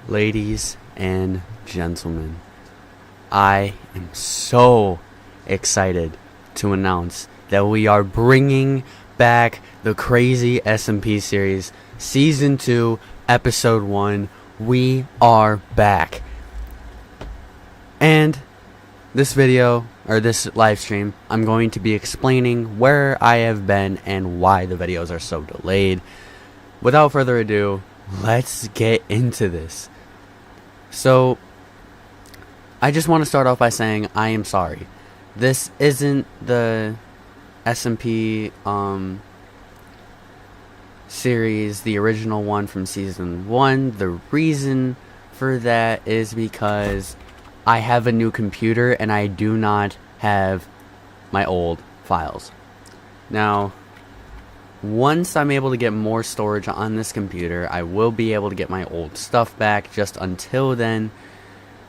Ladies and gentlemen, I am so excited to announce that we are bringing back the crazy SMP series, Season 2, Episode 1. We are back. And this video, or this live stream, I'm going to be explaining where I have been and why the videos are so delayed. Without further ado, let's get into this. So, I just want to start off by saying I am sorry. This isn't the SMP series, the original one from Season 1. The reason for that is because I have a new computer and I do not have my old files. Now, once I'm able to get more storage on this computer, I will be able to get my old stuff back. Just until then,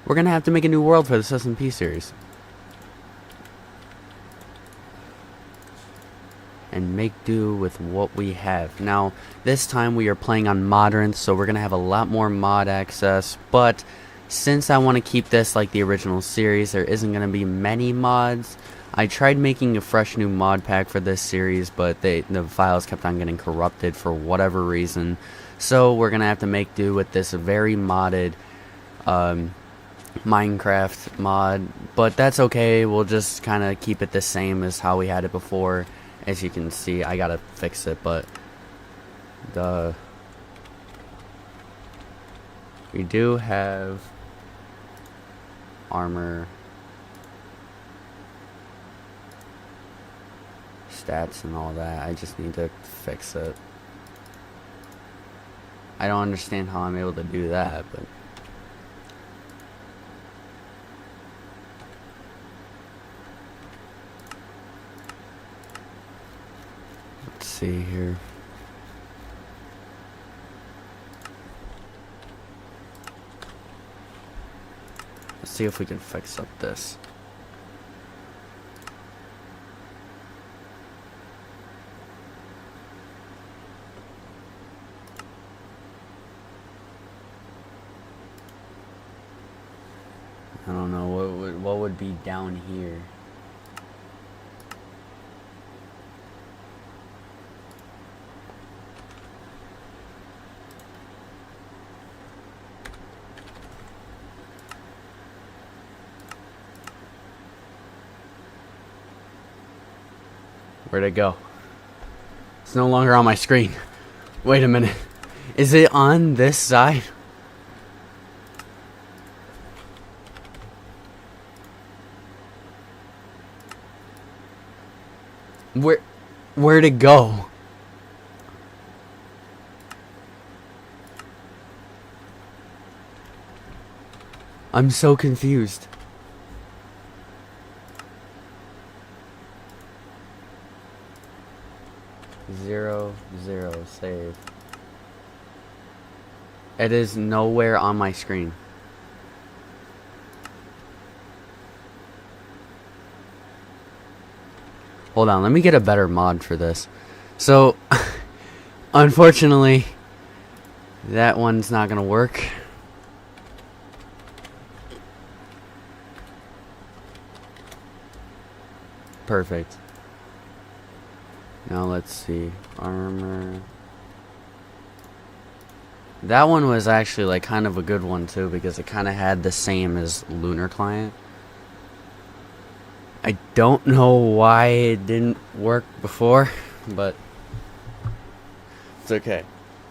we're going to have to make a new world for this SMP series. And make do with what we have. Now, this time we are playing on Modern, so we're going to have a lot more mod access. But since I want to keep this like the original series, there isn't going to be many mods. I tried making a fresh new mod pack for this series, but the files kept on getting corrupted for whatever reason. So we're going to have to make do with this very modded Minecraft mod. But that's okay, we'll just kind of keep it the same as how we had it before. As you can see, I gotta fix it, but we do have armor stats and all that. I just need to fix it. I don't understand how I'm able to do that, but let's see here. Let's see if we can fix up this. I don't know what would be down here. Where'd it go? It's no longer on my screen. Wait a minute. Is it on this side? Where'd it go? I'm so confused. Zero, save. It is nowhere on my screen. Hold on, let me get a better mod for this. So, unfortunately, that one's not gonna work. Perfect. Now let's see. Armor. That one was actually like kind of a good one too, because it kind of had the same as Lunar Client. I don't know why it didn't work before, but it's okay.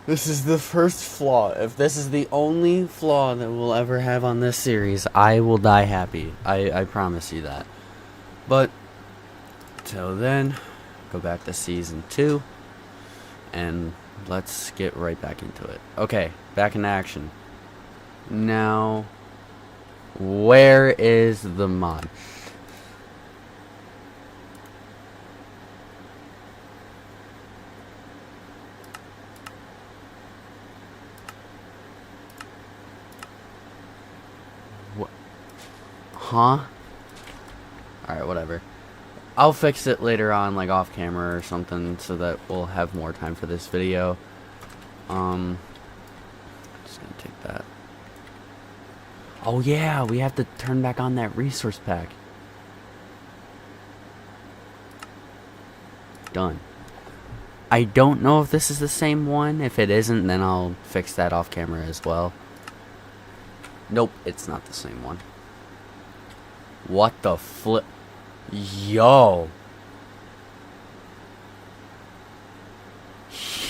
This is the first flaw. If this is the only flaw that we'll ever have on this series, I will die happy. I promise you that. But till then, go back to Season 2, and let's get right back into it. Okay, back in action. Now, where is the mod? Huh? Alright, whatever. I'll fix it later on, like off camera or something, so that we'll have more time for this video. Just gonna take that. Oh yeah, we have to turn back on that resource pack. Done. I don't know if this is the same one. If it isn't, then I'll fix that off camera as well. Nope, it's not the same one. What the flip? Yo.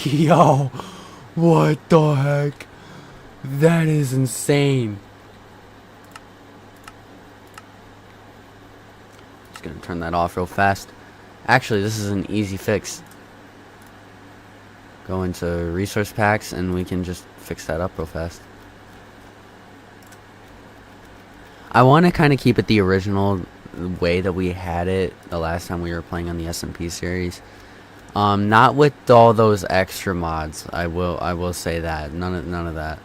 Yo. What the heck? That is insane. Just gonna turn that off real fast. Actually, this is an easy fix. Go into resource packs and we can just fix that up real fast. I want to kind of keep it the original way that we had it the last time we were playing on the SMP series. Not with all those extra mods. I will say that. None of that.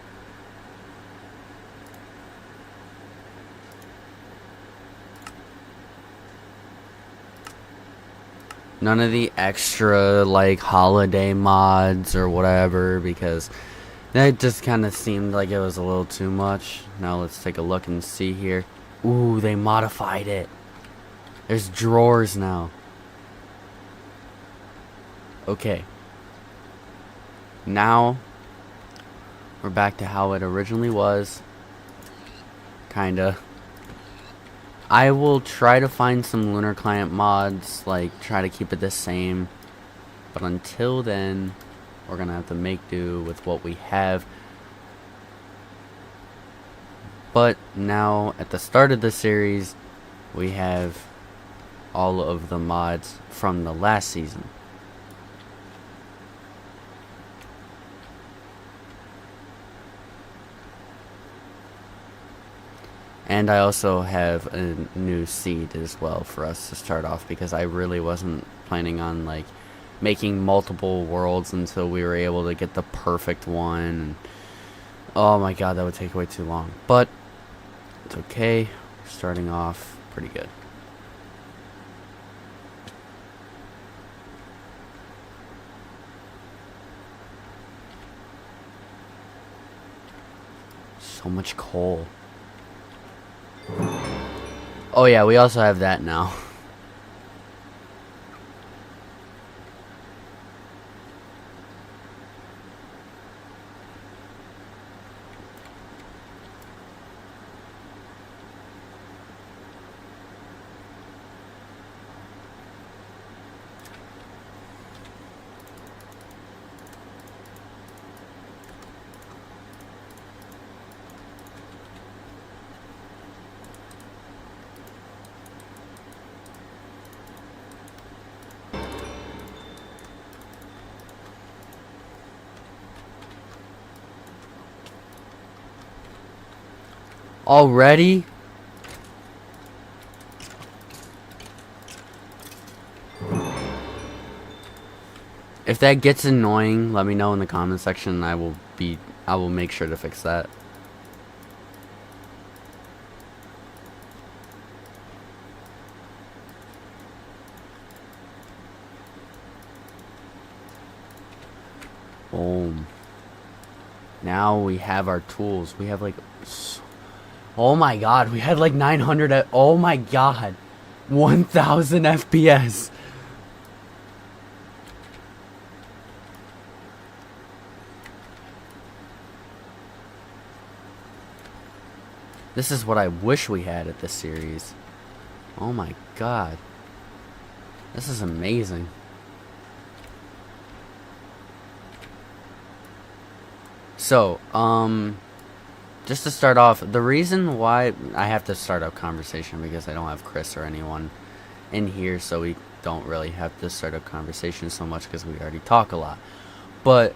None of the extra, like, holiday mods or whatever, because that just kind of seemed like it was a little too much. Now let's take a look and see here. Ooh, they modified it. There's drawers now. Okay. Now, we're back to how it originally was. Kinda. I will try to find some Lunar Client mods, like try to keep it the same. But until then, we're gonna have to make do with what we have. But now, at the start of the series, we have all of the mods from the last season. And I also have a new seed as well for us to start off, because I really wasn't planning on like making multiple worlds until we were able to get the perfect one. And oh my god, that would take way too long. But it's okay. Starting off pretty good. So much coal. Oh yeah, we also have that now. Already? If that gets annoying, let me know in the comment section and I will make sure to fix that. Boom. Now we have our tools. We have like, oh my god, we had like 900, oh my god, 1000 FPS. This is what I wish we had at this series. Oh my god. This is amazing. So, just to start off, the reason why I have to start up conversation, because I don't have Chris or anyone in here, so we don't really have to start up conversation so much because we already talk a lot. But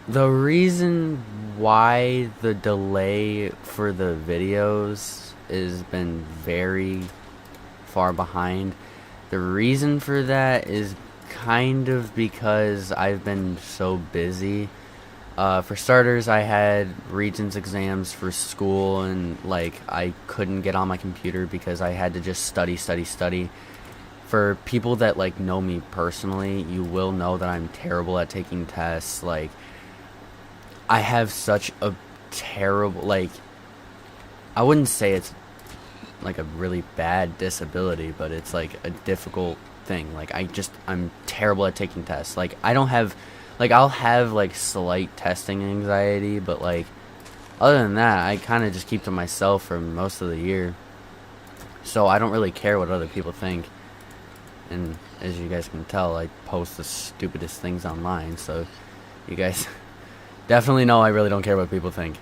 the reason why the delay for the videos has been very far behind, the reason for that is kind of because I've been so busy. For starters, I had Regents exams for school, and like I couldn't get on my computer because I had to just study. For people that like know me personally, you will know that I'm terrible at taking tests. Like, I have such a terrible, like, I wouldn't say it's like a really bad disability, but it's like a difficult thing. Like I'm terrible at taking tests. Like I don't have, like I'll have like slight testing anxiety, but like other than that, I kind of just keep to myself for most of the year. So I don't really care what other people think. And as you guys can tell, I post the stupidest things online, so you guys definitely know I really don't care what people think.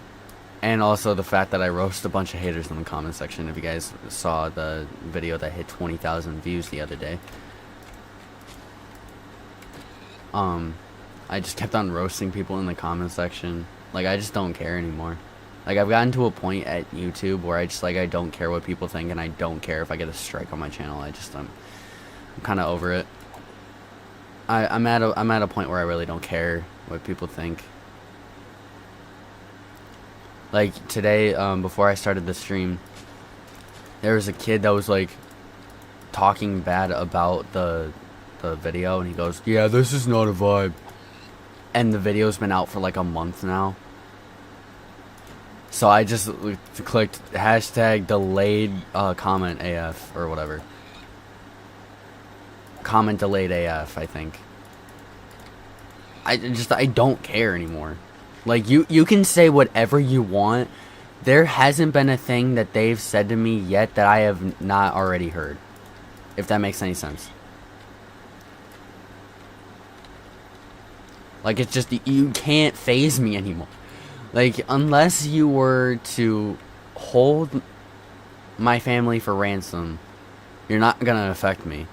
And also the fact that I roast a bunch of haters in the comment section. If you guys saw the video that hit 20,000 views the other day, I just kept on roasting people in the comment section. Like, I just don't care anymore. Like, I've gotten to a point at YouTube where I just, like, I don't care what people think, and I don't care if I get a strike on my channel. I'm kind of over it. I'm at a point where I really don't care what people think. Like today, before I started the stream, there was a kid that was like talking bad about the video, and he goes, "Yeah, this is not a vibe." And the video's been out for like a month now. So I just clicked hashtag delayed comment AF or whatever. Comment delayed AF, I think. I don't care anymore. Like, you can say whatever you want. There hasn't been a thing that they've said to me yet that I have not already heard. If that makes any sense. Like, it's just, you can't faze me anymore. Like, unless you were to hold my family for ransom, you're not gonna affect me.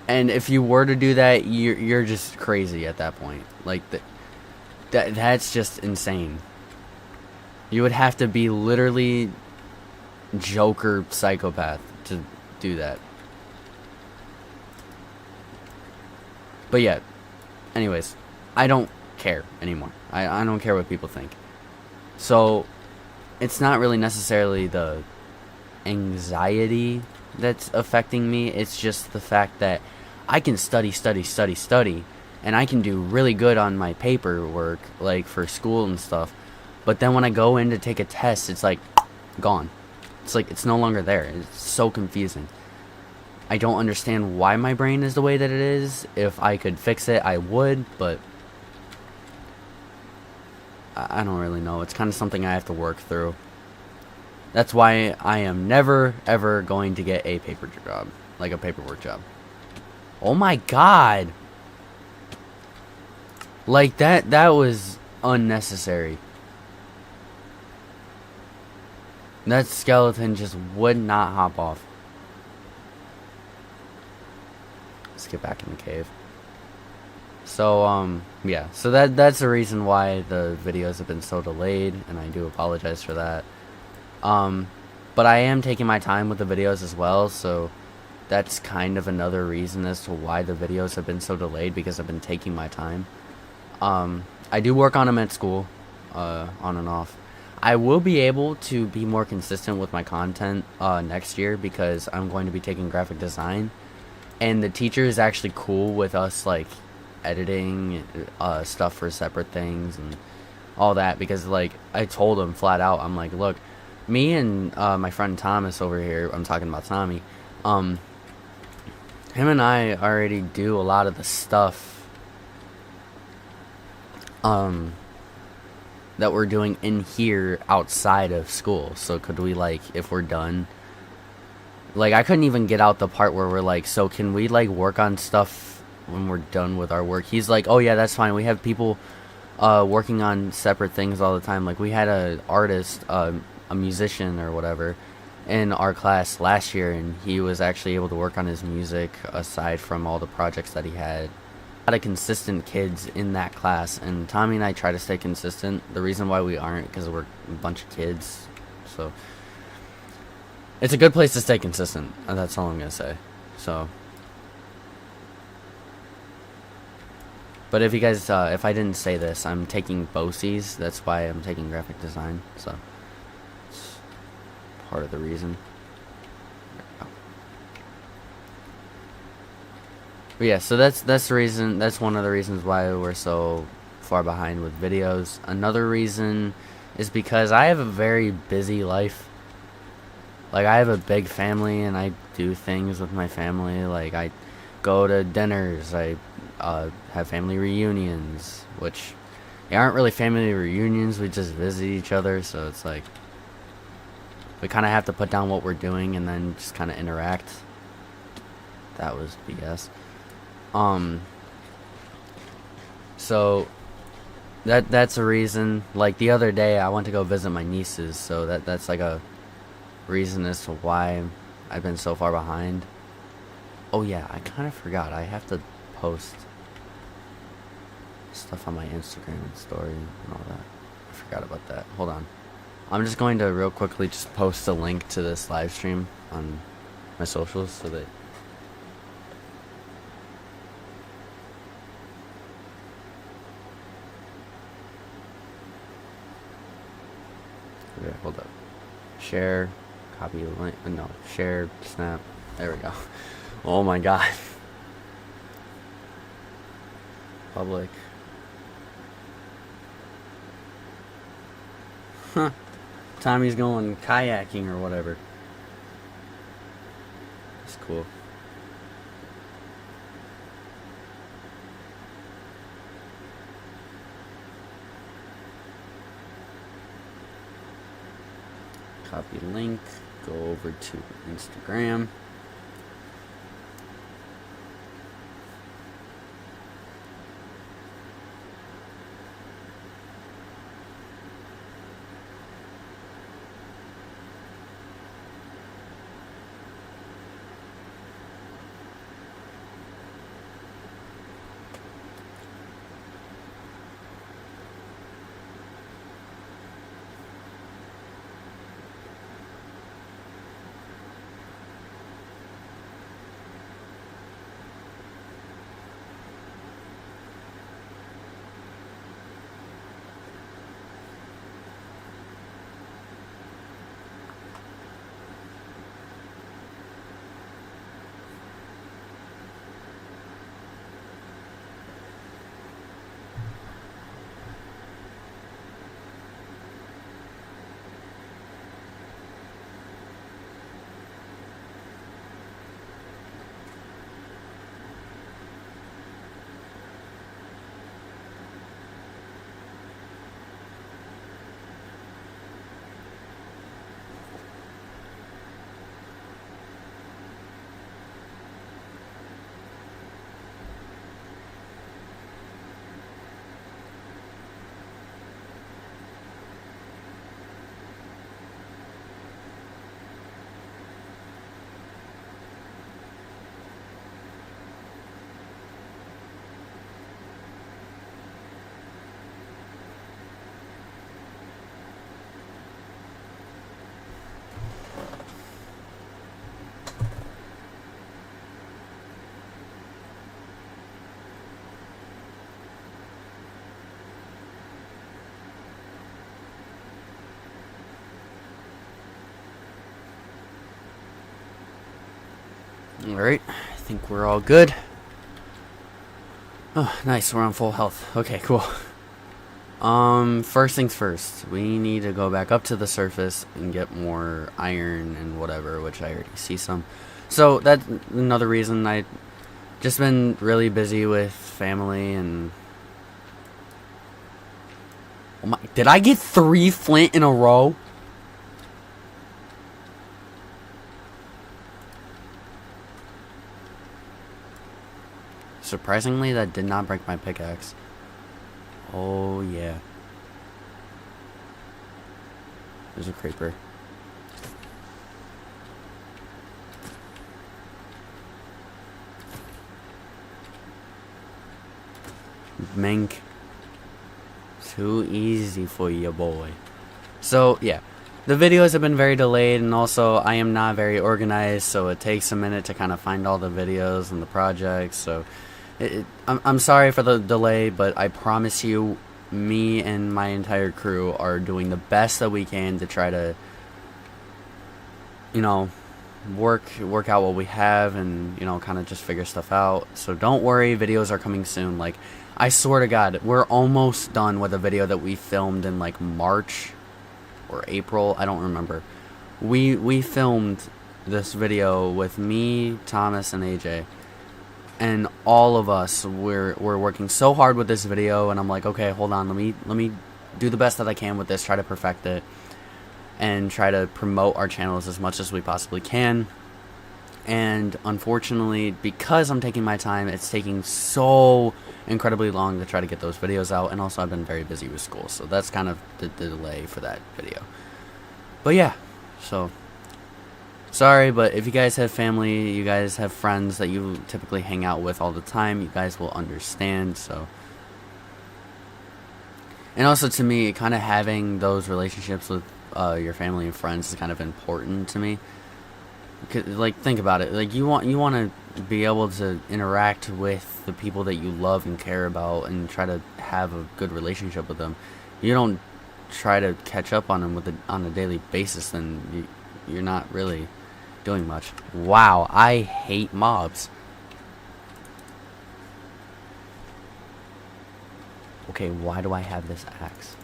And if you were to do that, you're just crazy at that point. Like, that's just insane. You would have to be literally Joker psychopath to do that. But yeah, anyways, I don't care anymore. I don't care what people think. So it's not really necessarily the anxiety that's affecting me. It's just the fact that I can study, and I can do really good on my paperwork, like for school and stuff. But then when I go in to take a test, it's like gone. It's like it's no longer there. It's so confusing. I don't understand why my brain is the way that it is. If I could fix it, I would, but I don't really know. It's kind of something I have to work through. That's why I am never, ever going to get a paper job, like a paperwork job. Oh my god! Like, that was unnecessary. That skeleton just would not hop off. Let's get back in the cave. So, yeah. So that's the reason why the videos have been so delayed, and I do apologize for that. But I am taking my time with the videos as well, so that's kind of another reason as to why the videos have been so delayed, because I've been taking my time. I do work on them at school, on and off. I will be able to be more consistent with my content next year, because I'm going to be taking graphic design, and the teacher is actually cool with us like editing stuff for separate things and all that, because like I told him flat out, I'm like, look, me and my friend Thomas over here, I'm talking about Tommy, him and I already do a lot of the stuff that we're doing in here outside of school. So could we, like, if we're done, like, I couldn't even get out the part where we're like, so can we like work on stuff when we're done with our work? He's like, oh yeah, that's fine. We have people working on separate things all the time. Like, we had a artist, a musician or whatever, in our class last year, and he was actually able to work on his music aside from all the projects that he had. A lot of consistent kids in that class, and Tommy and I try to stay consistent. The reason why we aren't, because we're a bunch of kids, so it's a good place to stay consistent. That's all I'm gonna say. So, but if you guys, if I didn't say this, I'm taking BOCES. That's why I'm taking graphic design. So it's part of the reason. But yeah, so that's the reason. That's one of the reasons why we're so far behind with videos. Another reason is because I have a very busy life. Like, I have a big family, and I do things with my family. Like, I go to dinners, I have family reunions, which they aren't really family reunions, we just visit each other, so it's like, we kind of have to put down what we're doing and then just kind of interact. That was BS. So that's a reason. Like, the other day I went to go visit my nieces, so that's like a reason as to why I've been so far behind. Oh yeah, I kind of forgot. I have to post stuff on my Instagram and story and all that. I forgot about that. Hold on. I'm just going to real quickly just post a link to this live stream on my socials so that okay, hold up. Share, copy the link. No, share, snap. There we go. Oh my god. Public. Huh. Tommy's going kayaking or whatever. That's cool. Copy link. Go over to Instagram. Alright, I think we're all good. Oh, nice, we're on full health. Okay, cool. First things first, we need to go back up to the surface and get more iron and whatever, which I already see some. So that's another reason I just been really busy with family and... Oh my, did I get 3 flint in a row? Surprisingly, that did not break my pickaxe. Oh, yeah. There's a creeper. Mink. Too easy for you, boy. So, yeah. The videos have been very delayed, and also I am not very organized, so it takes a minute to kind of find all the videos and the projects, so... I'm sorry for the delay, but I promise you, me and my entire crew are doing the best that we can to try to, you know, work out what we have and, you know, kind of just figure stuff out. So don't worry, videos are coming soon. Like, I swear to God, we're almost done with a video that we filmed in, like, March or April, I don't remember. We filmed this video with me, Thomas, and AJ, and all of us we're working so hard with this video, and I'm like, okay, hold on, let me do the best that I can with this, try to perfect it, and try to promote our channels as much as we possibly can. And unfortunately, because I'm taking my time, it's taking so incredibly long to try to get those videos out, and also I've been very busy with school, so that's kind of the delay for that video. But yeah, so sorry, but if you guys have family, you guys have friends that you typically hang out with all the time, you guys will understand. So, and also to me, kind of having those relationships with your family and friends is kind of important to me. Like, think about it. Like, you want to be able to interact with the people that you love and care about, and try to have a good relationship with them. You don't try to catch up on them on a daily basis, then you're not really doing much. Wow, I hate mobs. Okay, why do I have this axe?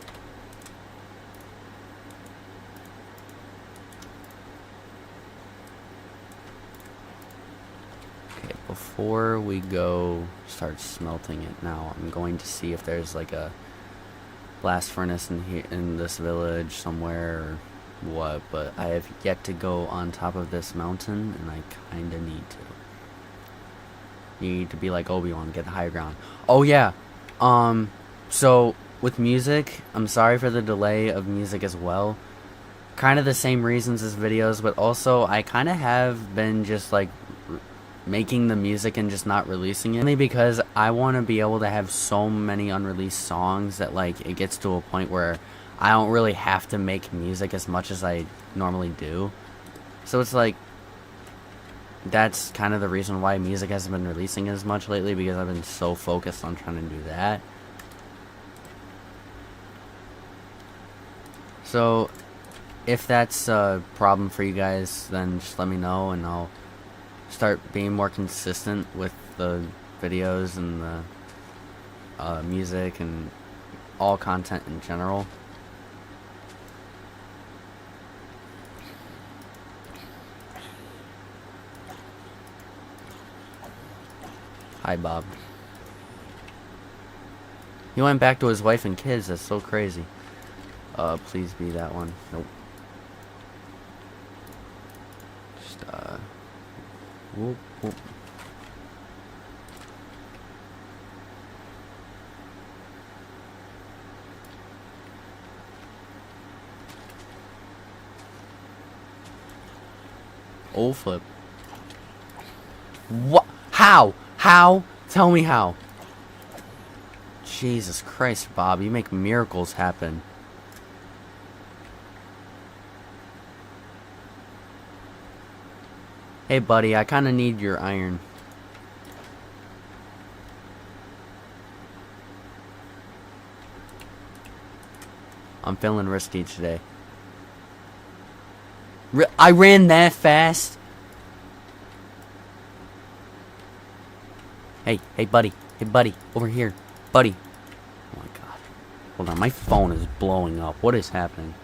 Okay, before we go start smelting it now, I'm going to see if there's like a blast furnace in this village somewhere or what, but I have yet to go on top of this mountain, and I kinda need to be like Obi-Wan, get the higher ground. Oh yeah, so with music, I'm sorry for the delay of music as well. Kind of the same reasons as videos, but also I kind of have been just like making the music and just not releasing it, only because I want to be able to have so many unreleased songs that like it gets to a point where I don't really have to make music as much as I normally do. So it's like, that's kind of the reason why music hasn't been releasing as much lately, because I've been so focused on trying to do that. So if that's a problem for you guys, then just let me know, and I'll start being more consistent with the videos and the music and all content in general. Hi, Bob. He went back to his wife and kids. That's so crazy. Please be that one. Nope. Just, whoop, whoop. Oh, flip. What? How? How? Tell me how. Jesus Christ, Bob, you make miracles happen. Hey, buddy, I kind of need your iron. I'm feeling risky today. I ran that fast? Hey, buddy. Hey, buddy. Over here. Buddy. Oh, my God. Hold on. My phone is blowing up. What is happening?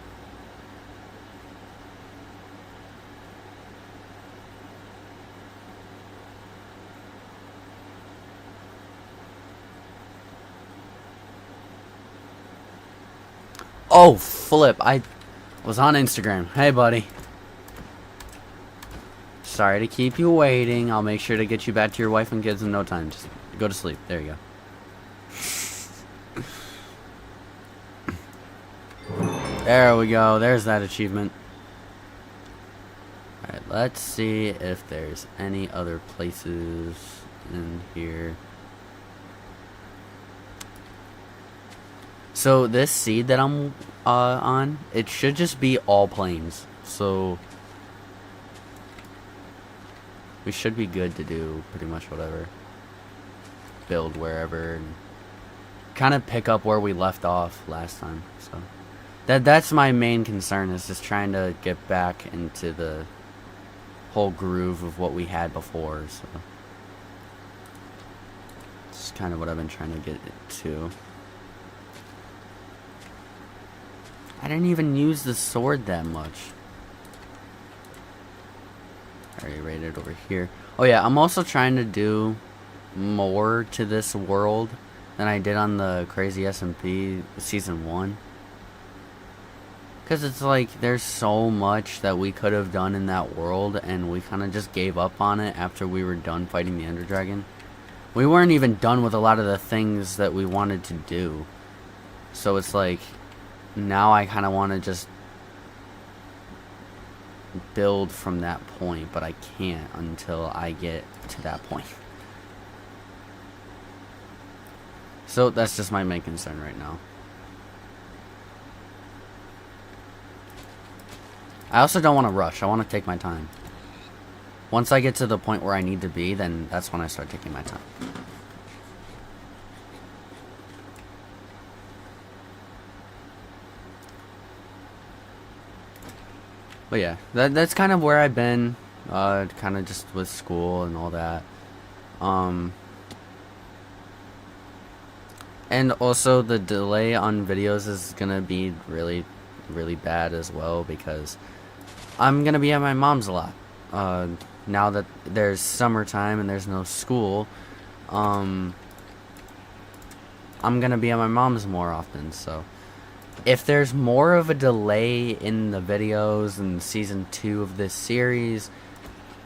Oh, flip. I was on Instagram. Hey, buddy. Sorry to keep you waiting. I'll make sure to get you back to your wife and kids in no time. Just go to sleep. There you go. There we go. There's that achievement. Alright, let's see if there's any other places in here. So this seed that I'm on, it should just be all plains. So we should be good to do pretty much whatever. Build wherever and kind of pick up where we left off last time. So that's my main concern, is just trying to get back into the whole groove of what we had before. So it's kind of what I've been trying to get to. I didn't even use the sword that much. Already rated over here. Oh yeah, I'm also trying to do more to this world than I did on the crazy SMP season 1. Because it's like, there's so much that we could have done in that world, and we kind of just gave up on it after we were done fighting the Ender Dragon. We weren't even done with a lot of the things that we wanted to do. So it's like, now I kind of want to just build from that point, but I can't until I get to that point. So that's just my main concern right now. I also don't want to rush. I want to take my time. Once I get to the point where I need to be, then that's when I start taking my time. But yeah, that's kind of where I've been, kind of just with school and all that. And also the delay on videos is gonna be really, really bad as well, because I'm gonna be at my mom's a lot. Now that there's summertime and there's no school, I'm gonna be at my mom's more often, so if there's more of a delay in the videos in season 2 of this series,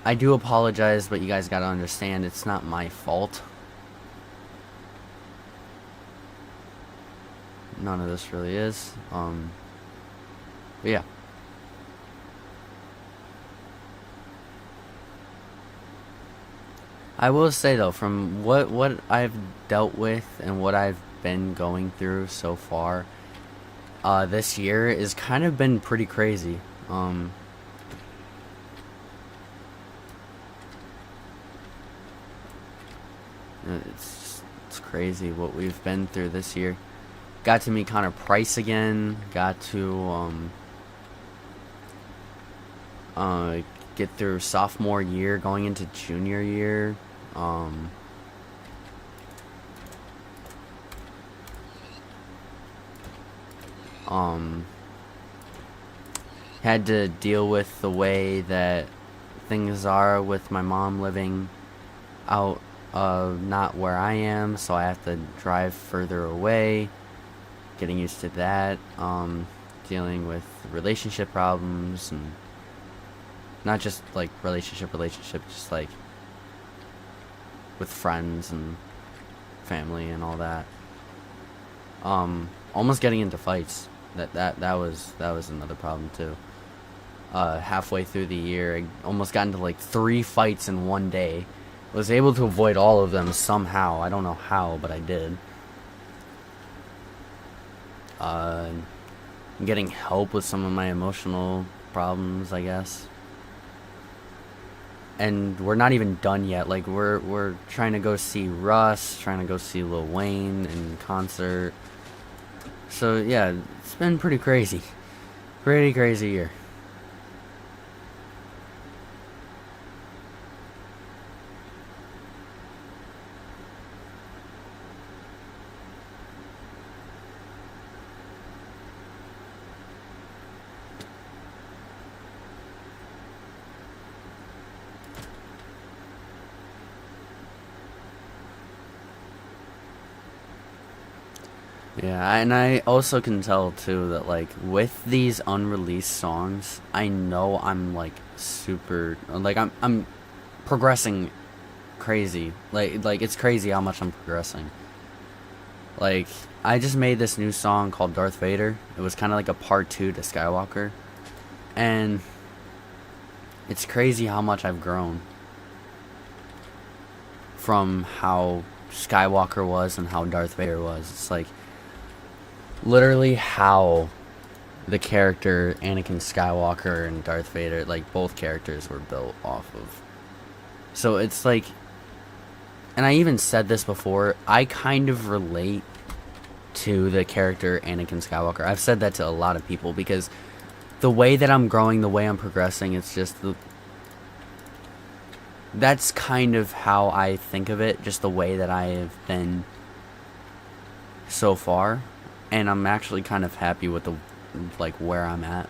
I do apologize, but you guys gotta understand, it's not my fault. None of this really is. But yeah. I will say though, from what I've dealt with and what I've been going through so far, this year has kind of been pretty crazy. It's crazy what we've been through this year. Got to meet Connor Price again. Got to get through sophomore year, going into junior year. Had to deal with the way that things are with my mom living out not where I am, so I have to drive further away. Getting used to that. Dealing with relationship problems, and not just like relationship, just like with friends and family and all that. Almost getting into fights. That was another problem too. Halfway through the year, I almost got into like 3 fights in one day. Was able to avoid all of them somehow. I don't know how, but I did. Getting help with some of my emotional problems, I guess. And we're not even done yet. Like, we're trying to go see Russ, trying to go see Lil Wayne in concert. So yeah, it's been pretty crazy. Pretty crazy year. Yeah, and I also can tell too that like with these unreleased songs, I know I'm like super like I'm progressing crazy. Like it's crazy how much I'm progressing. Like I just made this new song called Darth Vader. It was kind of like a part 2 to Skywalker. And it's crazy how much I've grown from how Skywalker was and how Darth Vader was. It's like literally how the character Anakin Skywalker and Darth Vader, like both characters were built off of. So it's like, and I even said this before, I kind of relate to the character Anakin Skywalker. I've said that to a lot of people because the way that I'm growing, the way I'm progressing, it's just that's kind of how I think of it, just the way that I have been so far. And I'm actually kind of happy with like where I'm at.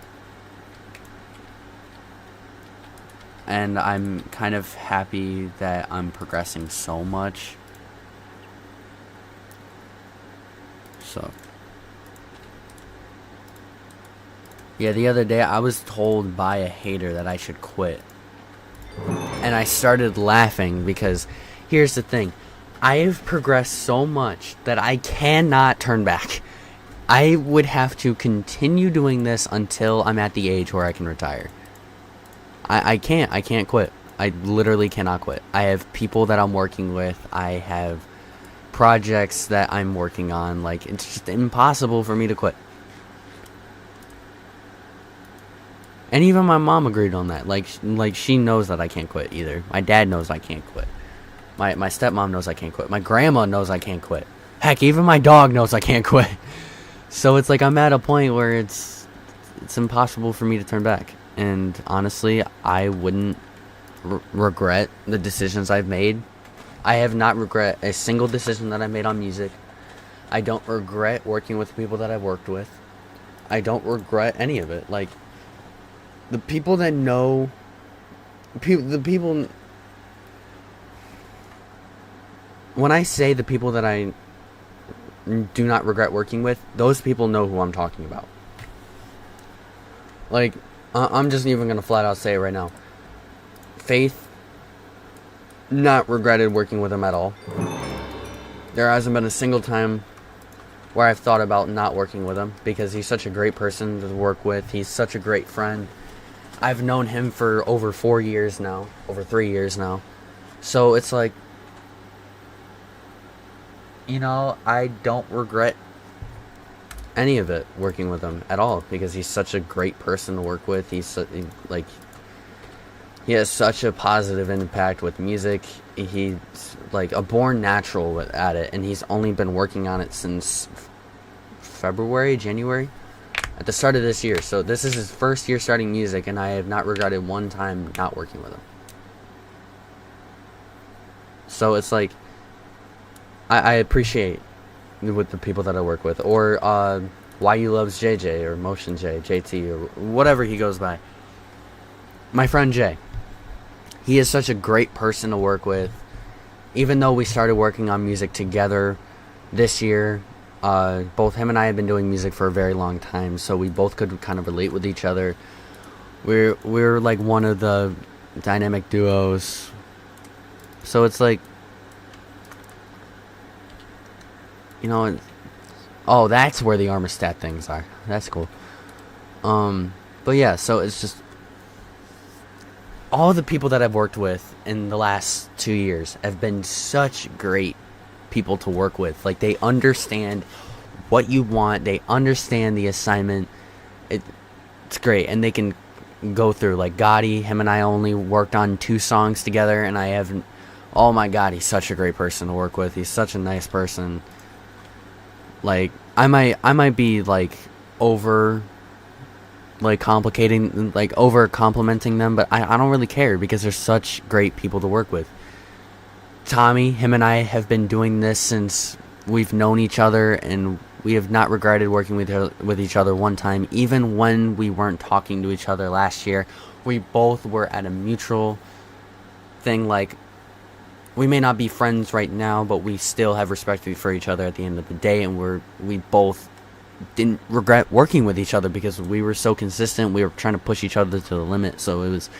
And I'm kind of happy that I'm progressing so much. So yeah, the other day I was told by a hater that I should quit. And I started laughing because here's the thing. I've progressed so much that I cannot turn back. I would have to continue doing this until I'm at the age where I can retire. I can't quit. I literally cannot quit. I have people that I'm working with. I have projects that I'm working on. Like, it's just impossible for me to quit. And even my mom agreed on that. Like she knows that I can't quit either. My dad knows I can't quit. My stepmom knows I can't quit. My grandma knows I can't quit. Heck, even my dog knows I can't quit. So it's like I'm at a point where it's impossible for me to turn back. And honestly, I wouldn't regret the decisions I've made. I have not regret a single decision that I made on music. I don't regret working with the people that I've worked with. I don't regret any of it. Like, the people that know, the people, when I say the people that I do not regret working with, those people know who I'm talking about. Like, I'm just even going to flat out say it right now. Faith, not regretted working with him at all. There hasn't been a single time where I've thought about not working with him because he's such a great person to work with. He's such a great friend. I've known him for over 4 years now, over 3 years now. So it's like, you know, I don't regret any of it working with him at all because he's such a great person to work with. He's like, he has such a positive impact with music. He's like a born natural at it, and he's only been working on it since January, at the start of this year. So this is his first year starting music, and I have not regretted one time not working with him. So it's like, I appreciate with the people that I work with, or Why You Loves JJ, or Motion J, JT, or whatever he goes by. My friend Jay, he is such a great person to work with. Even though we started working on music together this year, both him and I have been doing music for a very long time, so we both could kind of relate with each other. We're like one of the dynamic duos. So it's like, you know, oh, that's where the armor stat things are. That's cool. But yeah, so it's just all the people that I've worked with in the last 2 years have been such great people to work with. Like, they understand what you want. They understand the assignment. It's great. And they can go through, like, Gotti, him and I only worked on 2 songs together, and I haven't, oh my god, he's such a great person to work with. He's such a nice person. Like, I might be like over complicating, like over complimenting them, but I don't really care because they're such great people to work with. Tommy, him and I have been doing this since we've known each other, and we have not regretted working with each other one time. Even when we weren't talking to each other last year, we both were at a mutual thing. Like, we may not be friends right now, but we still have respect for each other at the end of the day, and we both didn't regret working with each other because we were so consistent. We were trying to push each other to the limit, so it was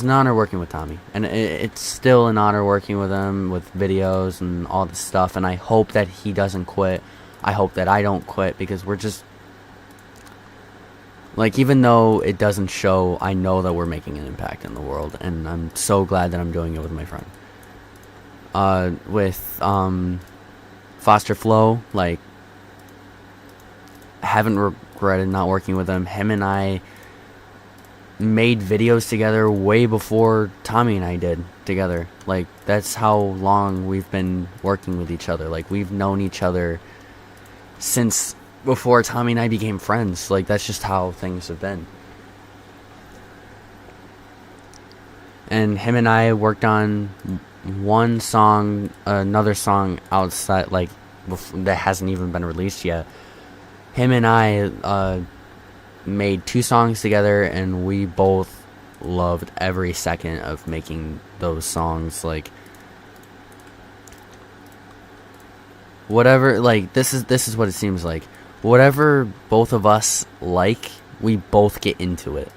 an honor working with Tommy, and it's still an honor working with him with videos and all this stuff. And I hope that he doesn't quit. I hope that I don't quit, because we're just like, even though it doesn't show, I know that we're making an impact in the world, and I'm so glad that I'm doing it with my friend. With Foster Flow, like, I haven't regretted not working with him. Him and I made videos together way before Tommy and I did together. Like, that's how long we've been working with each other. Like, we've known each other since before Tommy and I became friends. Like, that's just how things have been. And him and I worked on one song, another song outside, like, that hasn't even been released yet. him and I made 2 songs together, and we both loved every second of making those songs. Like, whatever, like, this is what it seems like. Whatever both of us like, we both get into it.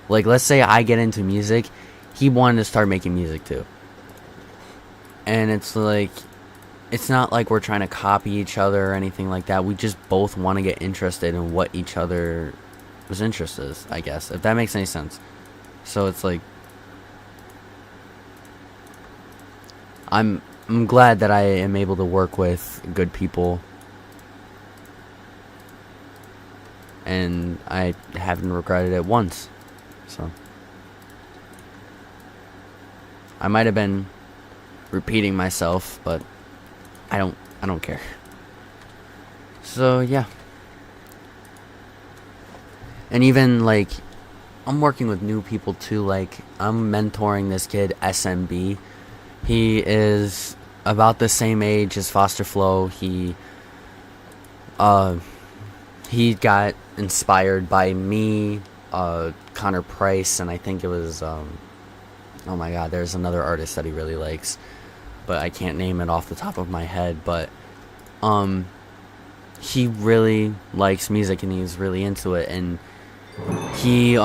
Like, let's say I get into music, he wanted to start making music too. And it's like, it's not like we're trying to copy each other or anything like that. We just both want to get interested in what each other's interest is, I guess, if that makes any sense. So it's like, I'm glad that I am able to work with good people, and I haven't regretted it once. So I might have been repeating myself, but I don't care. So yeah. And even like, I'm working with new people too. Like, I'm mentoring this kid, SMP. He is about the same age as Foster Flow. He got inspired by me, Connor Price, and I think it was oh my god, there's another artist that he really likes, but I can't name it off the top of my head. But he really likes music and he's really into it, and he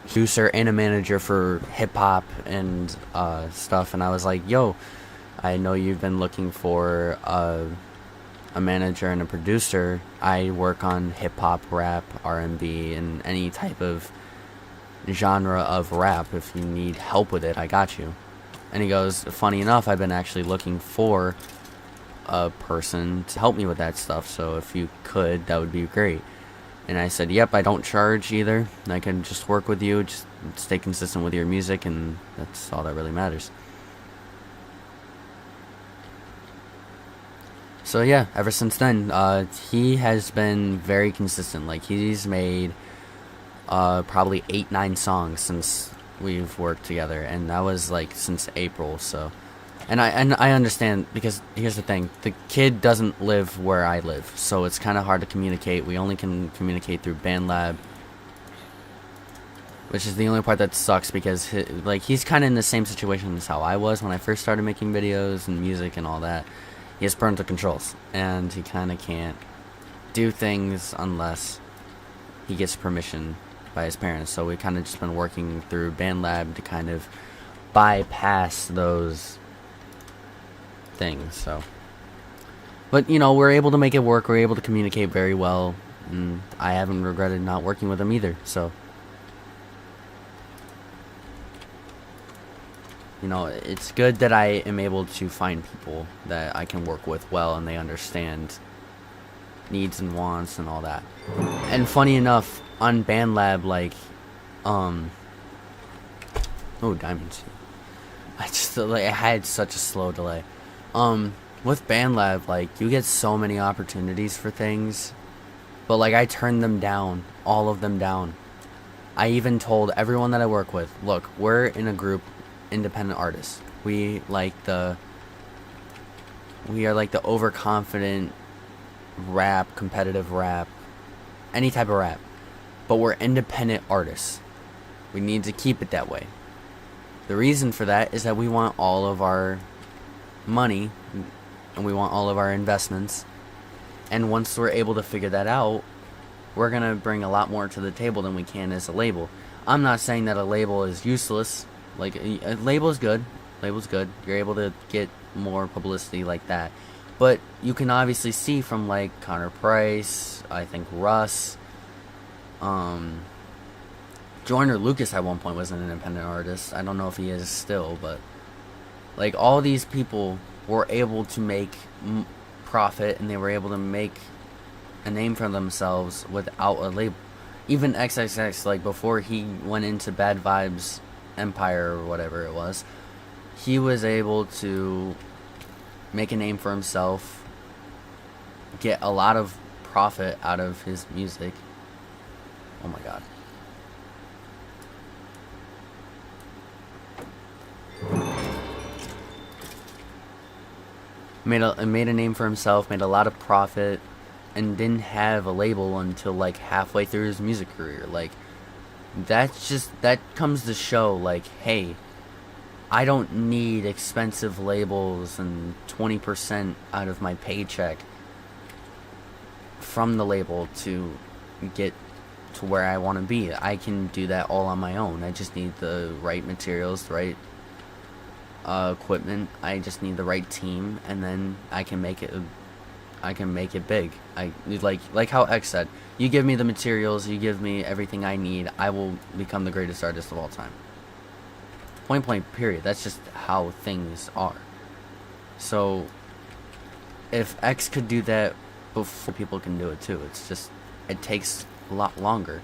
producer and a manager for hip hop and stuff. And I was like, yo, I know you've been looking for a manager and a producer. I work on hip hop, rap, R&B, and any type of genre of rap. If you need help with it, I got you. And he goes, funny enough, I've been actually looking for a person to help me with that stuff, so if you could, that would be great. And I said, yep, I don't charge either. I can just work with you, just stay consistent with your music, and that's all that really matters. So yeah, ever since then, he has been very consistent. Like, he's made probably 8-9 songs since we've worked together, and that was like since April. So, and I understand, because here's the thing: the kid doesn't live where I live, so it's kind of hard to communicate. We only can communicate through BandLab, which is the only part that sucks, because he's kind of in the same situation as how I was when I first started making videos and music and all that. He has parental controls, and he kind of can't do things unless he gets permission by his parents. So we kind of just been working through BandLab to kind of bypass those things. So, but you know, we're able to make it work. We're able to communicate very well, and I haven't regretted not working with him either. So, you know, it's good that I am able to find people that I can work with well, and they understand needs and wants and all that. And funny enough, on BandLab, like, oh, diamonds. I had such a slow delay. With BandLab, like, you get so many opportunities for things, but like, I turned them down, all of them down. I even told everyone that I work with, look, we're in a group, independent artists. We are like the overconfident rap, competitive rap, any type of rap, but we're independent artists. We need to keep it that way. The reason for that is that we want all of our money and we want all of our investments, and once we're able to figure that out, we're gonna bring a lot more to the table than we can as a label. I'm not saying that a label is useless. Like, a label is good. Label's good. You're able to get more publicity like that. But you can obviously see from, like, Connor Price, I think Russ, Joyner Lucas at one point was an independent artist. I don't know if he is still, but, like, all these people were able to make profit, and they were able to make a name for themselves without a label. Even XXX, like, before he went into Bad Vibes Empire or whatever it was, he was able to make a name for himself, get a lot of profit out of his music. Oh my god. Made a name for himself, made a lot of profit, and didn't have a label until like halfway through his music career. Like, that comes to show, like, hey, I don't need expensive labels and 20% out of my paycheck from the label to get to where I want to be. I can do that all on my own. I just need the right materials, the right equipment. I just need the right team, and then I can make it big. I like how X said, you give me the materials, you give me everything I need, I will become the greatest artist of all time. Point blank, period. That's just how things are. So if X could do that before, people can do it too. It's just, it takes a lot longer.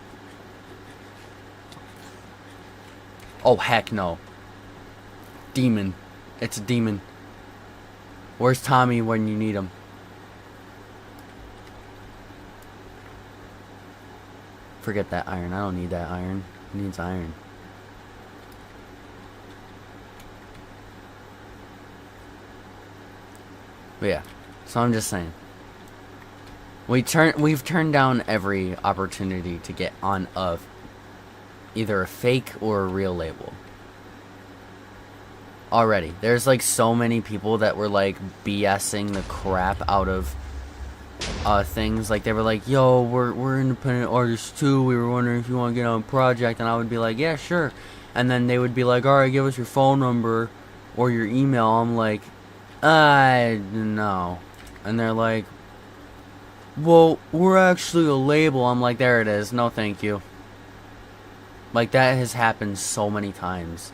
Oh heck no. Demon. It's a demon. Where's Tommy when you need him? Forget that iron. I don't need that iron. He needs iron. But yeah, so I'm just saying, we've turned down every opportunity to get on either a fake or a real label. Already, there's like so many people that were like BSing the crap out of things. Like, they were like, yo, we're independent artists too, we were wondering if you want to get on a project, and I would be like, yeah, sure. And then they would be like, alright, give us your phone number or your email. I'm like, no. And they're like, well, we're actually a label. I'm like, there it is, no thank you. Like, that has happened so many times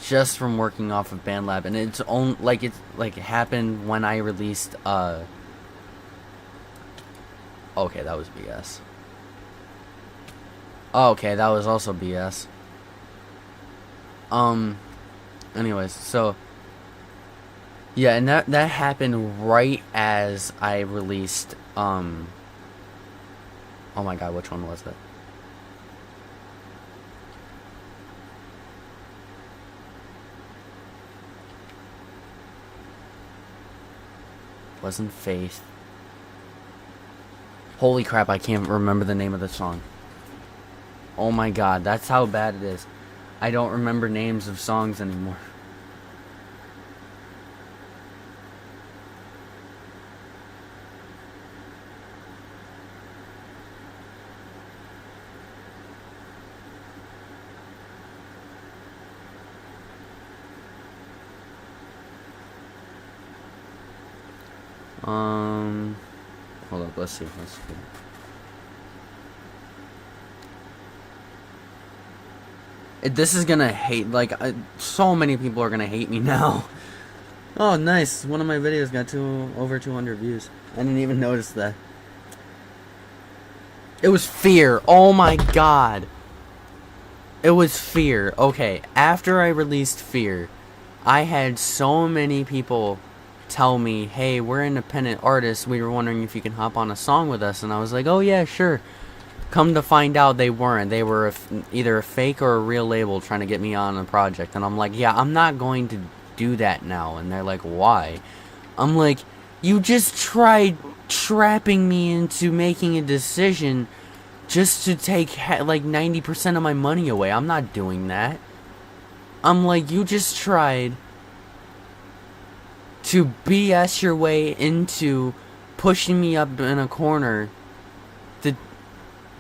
just from working off of BandLab, and it's it happened when I released okay, that was BS. Okay, that was also BS. Anyways, so yeah, and that happened right as I released oh my god, which one was it? Wasn't Faith. Holy crap, I can't remember the name of the song. Oh my god, that's how bad it is. I don't remember names of songs anymore. Hold up, let's see. This is gonna hate, like, so many people are gonna hate me now. Oh, nice. One of my videos got over 200 views. I didn't even notice that. It was Fear. Oh my god. It was Fear. Okay, after I released Fear, I had so many people tell me, hey, we're independent artists, we were wondering if you can hop on a song with us. And I was like, oh yeah, sure. Come to find out, they weren't. They were either a fake or a real label trying to get me on a project. And I'm like, yeah, I'm not going to do that now. And they're like, why? I'm like, you just tried trapping me into making a decision just to take like 90% of my money away. I'm not doing that. I'm like, you just tried to BS your way into pushing me up in a corner to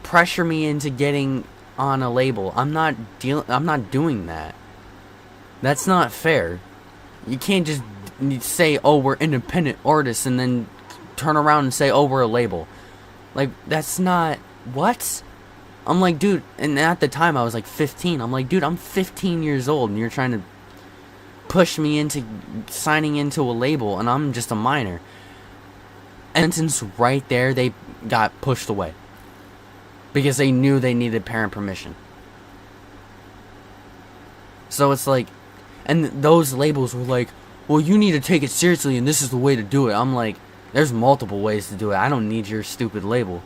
pressure me into getting on a label. I'm not doing that. That's not fair. You can't just say, oh, we're independent artists, and then turn around and say, oh, we're a label. Like, that's not... What? I'm like, dude, and at the time I was like 15. I'm like, dude, I'm 15 years old, and you're trying to push me into signing into a label, and I'm just a minor. And since right there, they got pushed away because they knew they needed parent permission. So it's like, and those labels were like, well, you need to take it seriously, and this is the way to do it. I'm like, there's multiple ways to do it. I don't need your stupid label.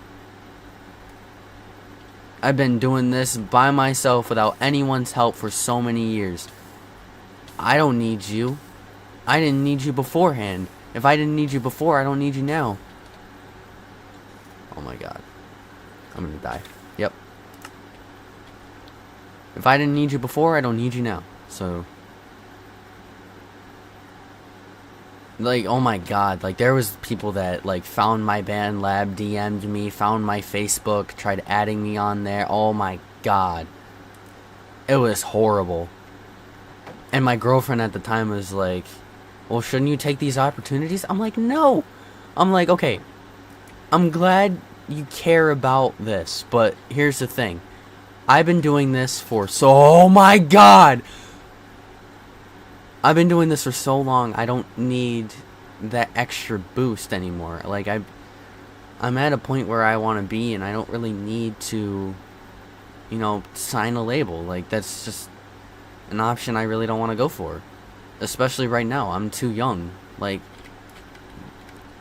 I've been doing this by myself without anyone's help for so many years. I don't need you. I didn't need you beforehand. If I didn't need you before, I don't need you now. Oh my god. I'm gonna die. Yep. If I didn't need you before, I don't need you now. So, like, oh my god, like, there was people that, like, found my band lab, DM'd me, found my Facebook, tried adding me on there. Oh my god. It was horrible. And my girlfriend at the time was like, well, shouldn't you take these opportunities? I'm like, no. I'm like, okay, I'm glad you care about this, but here's the thing. I've been doing this for oh my god! I've been doing this for so long, I don't need that extra boost anymore. Like, I'm at a point where I want to be, and I don't really need to, you know, sign a label. Like, that's just an option I really don't want to go for. Especially right now, I'm too young. Like,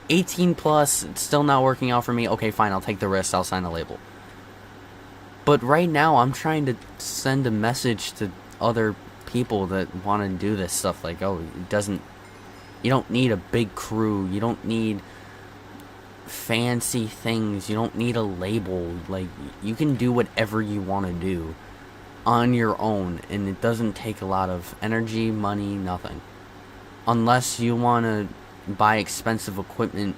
18 plus, it's still not working out for me. Okay, fine, I'll take the risk, I'll sign a label. But right now, I'm trying to send a message to other people that want to do this stuff. Like, oh, you don't need a big crew. You don't need fancy things. You don't need a label. Like, you can do whatever you want to do on your own. And it doesn't take a lot of energy, money, nothing. Unless you want to buy expensive equipment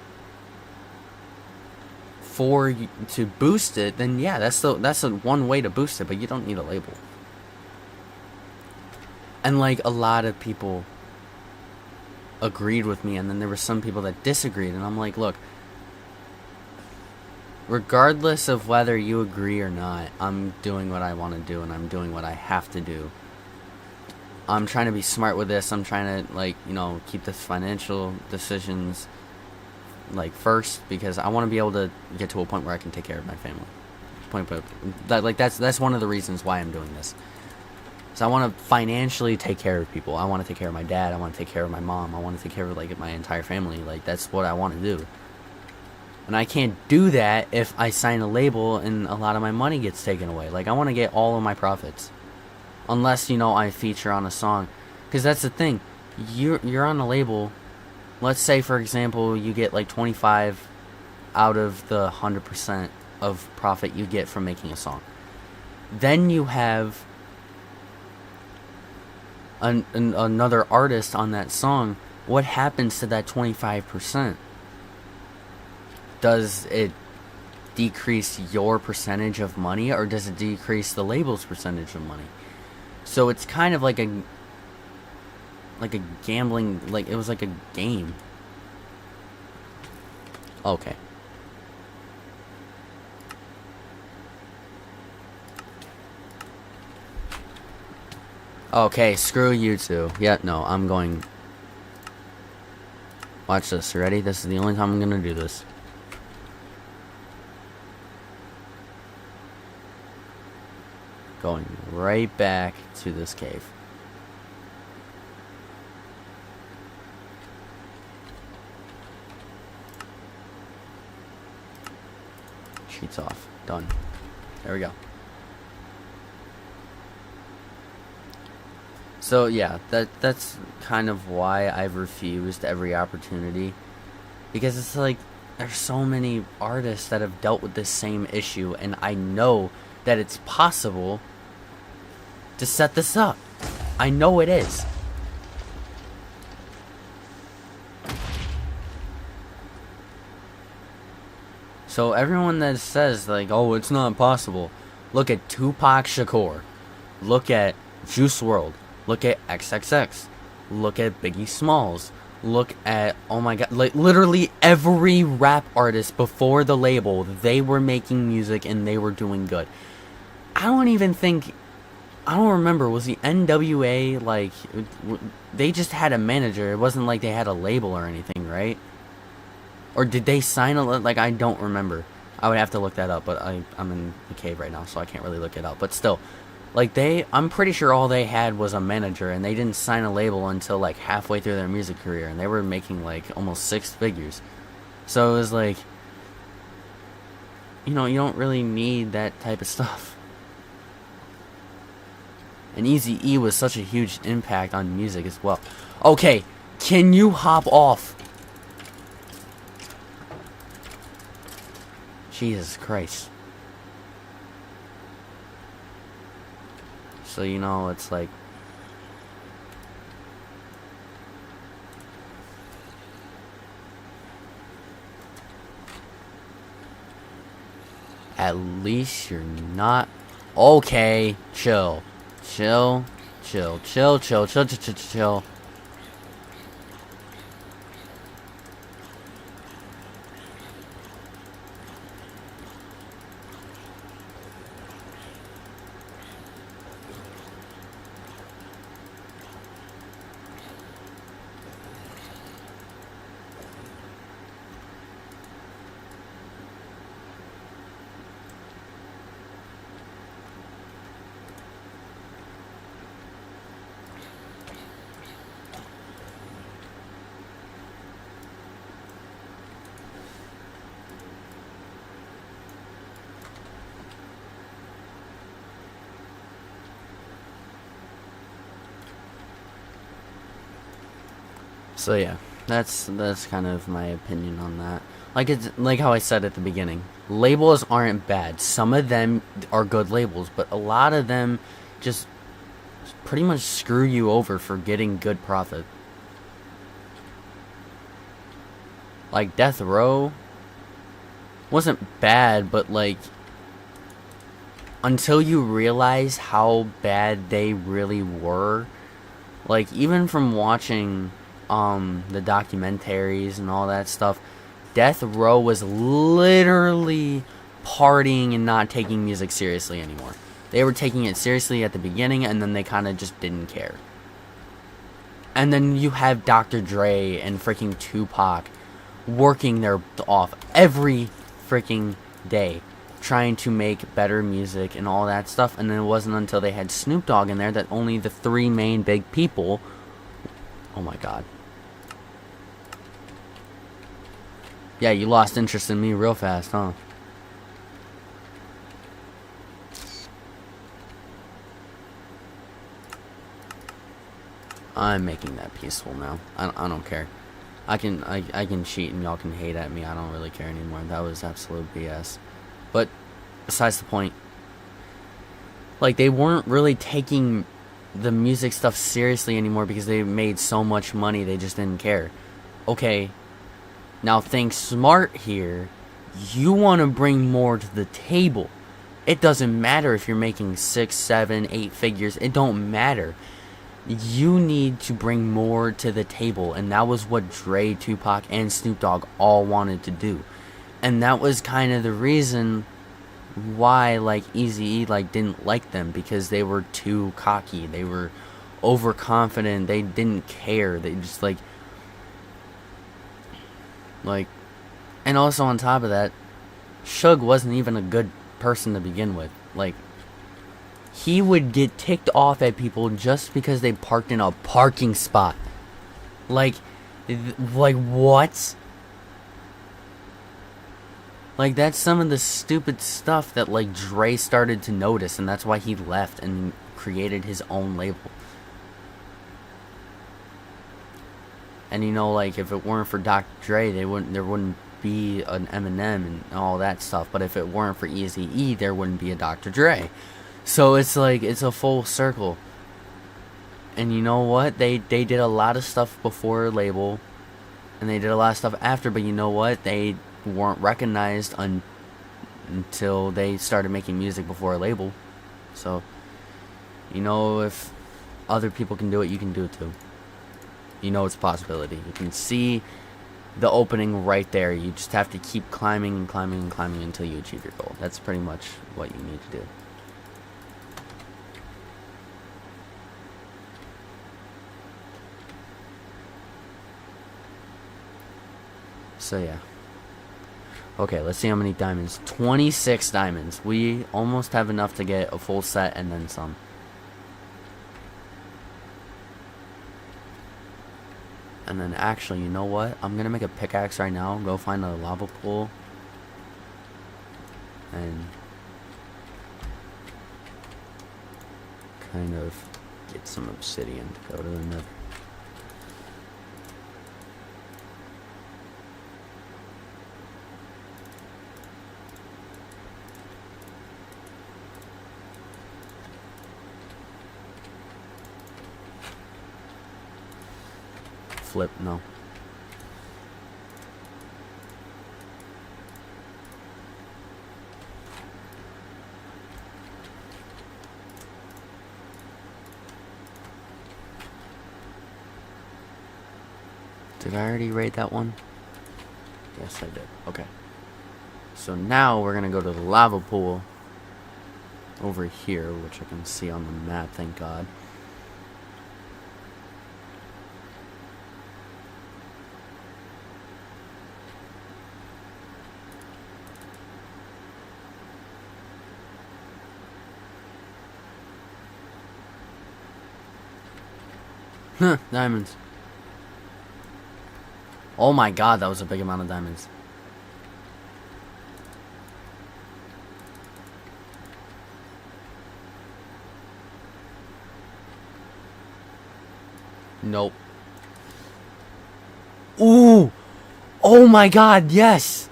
to boost it, then yeah, that's the one way to boost it, but you don't need a label. And like, a lot of people agreed with me, and then there were some people that disagreed, and I'm like, look, regardless of whether you agree or not, I'm doing what I want to do, and I'm doing what I have to do. I'm trying to be smart with this. I'm trying to, like, you know, keep the financial decisions, like, first, because I want to be able to get to a point where I can take care of my family. That's one of the reasons why I'm doing this. So I want to financially take care of people. I want to take care of my dad. I want to take care of my mom. I want to take care of, like, my entire family. Like, that's what I want to do. And I can't do that if I sign a label and a lot of my money gets taken away. Like, I want to get all of my profits. Unless, you know, I feature on a song. Because that's the thing. You're on a label. Let's say, for example, you get like 25 out of the 100% of profit you get from making a song. Then you have another artist on that song. What happens to that 25%? Does it decrease your percentage of money, or does it decrease the label's percentage of money? So it's kind of like a gambling, like, it was like a game. Okay. Okay, screw you two. Yeah, no, I'm going. Watch this, ready? This is the only time I'm gonna do this. Going right back to this cave. Sheets off. Done. There we go. So yeah, that's kind of why I've refused every opportunity. Because it's like, there's so many artists that have dealt with this same issue, and I know that it's possible to set this up. I know it is. So everyone that says, like, oh, it's not possible, look at Tupac Shakur, look at Juice WRLD, look at XXX, look at Biggie Smalls, look at, oh my god, like, literally every rap artist before the label, they were making music and they were doing good. I don't remember, was the NWA, like, they just had a manager, it wasn't like they had a label or anything, right? Or did they sign like, I don't remember. I would have to look that up, but I'm in the cave right now, so I can't really look it up. But still, like, I'm pretty sure all they had was a manager, and they didn't sign a label until, like, halfway through their music career, and they were making, like, almost 6 figures. So it was like, you know, you don't really need that type of stuff. And Eazy-E was such a huge impact on music as well. Okay, can you hop off? Jesus Christ. So, you know, it's like, at least you're not okay. Chill. Chill. Chill. Chill. Chill. Chill. Chill. Chill. Chill. So yeah, that's kind of my opinion on that. Like, it's like how I said at the beginning. Labels aren't bad. Some of them are good labels, but a lot of them just pretty much screw you over for getting good profit. Like Death Row wasn't bad, but like, until you realize how bad they really were, like, even from watching the documentaries and all that stuff, Death Row was literally partying and not taking music seriously anymore. They were taking it seriously at the beginning, and then they kind of just didn't care. And then you have Dr. Dre and freaking Tupac working their off every freaking day, trying to make better music and all that stuff. And then it wasn't until they had Snoop Dogg in there that only the three main big people... Oh my god. Yeah, you lost interest in me real fast, huh? I'm making that peaceful now. I don't care. I can cheat and y'all can hate at me. I don't really care anymore. That was absolute BS. But besides the point, like, they weren't really taking the music stuff seriously anymore because they made so much money. They just didn't care. Okay, now think smart here. You want to bring more to the table. It doesn't matter if you're making 6, 7, 8 figures. It don't matter. You need to bring more to the table, and that was what Dre, Tupac, and Snoop Dogg all wanted to do. And that was kind of the reason why, like, Eazy-E, like, didn't like them, because they were too cocky. They were overconfident. They didn't care. They just, like, and also on top of that, Suge wasn't even a good person to begin with. Like, he would get ticked off at people just because they parked in a parking spot. Like what? Like, that's some of the stupid stuff that, like, Dre started to notice, and that's why he left and created his own label. And, you know, like, if it weren't for Dr. Dre, there wouldn't be an Eminem and all that stuff. But if it weren't for Eazy-E, there wouldn't be a Dr. Dre. So it's like, it's a full circle. And you know what? They did a lot of stuff before a label, and they did a lot of stuff after, but you know what? They weren't recognized until they started making music before a label. So, you know, if other people can do it, you can do it too. You know it's a possibility. You can see the opening right there. You just have to keep climbing and climbing and climbing until you achieve your goal. That's pretty much what you need to do. So yeah. Okay, let's see how many diamonds. 26 diamonds. We almost have enough to get a full set and then some. And then actually, you know what? I'm going to make a pickaxe right now. Go find a lava pool. And kind of get some obsidian to go to the nether. flip, no. Did I already raid that one? Yes, I did. Okay. So now we're gonna go to the lava pool over here, which I can see on the map, thank God. Huh, diamonds. Oh my God, that was a big amount of diamonds. Nope. Ooh! Oh my God, yes!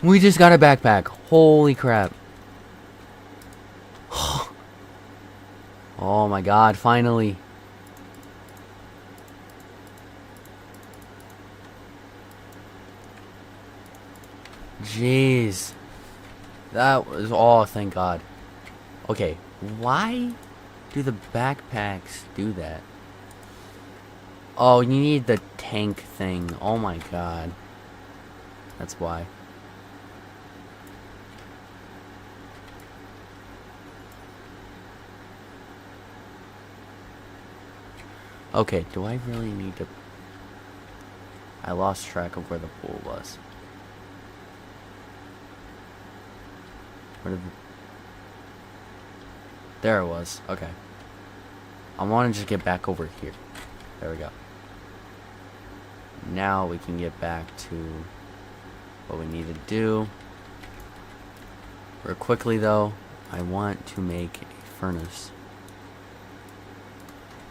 We just got a backpack. Holy crap. Oh my God, finally. Jeez. That was all, thank God. Okay, why do the backpacks do that? Oh, you need the tank thing. Oh my God. That's why. Okay, do I really need to... I lost track of where the pool was. Where did the... There it was. Okay. I want to just get back over here. There we go. Now we can get back to what we need to do. Real quickly though, I want to make a furnace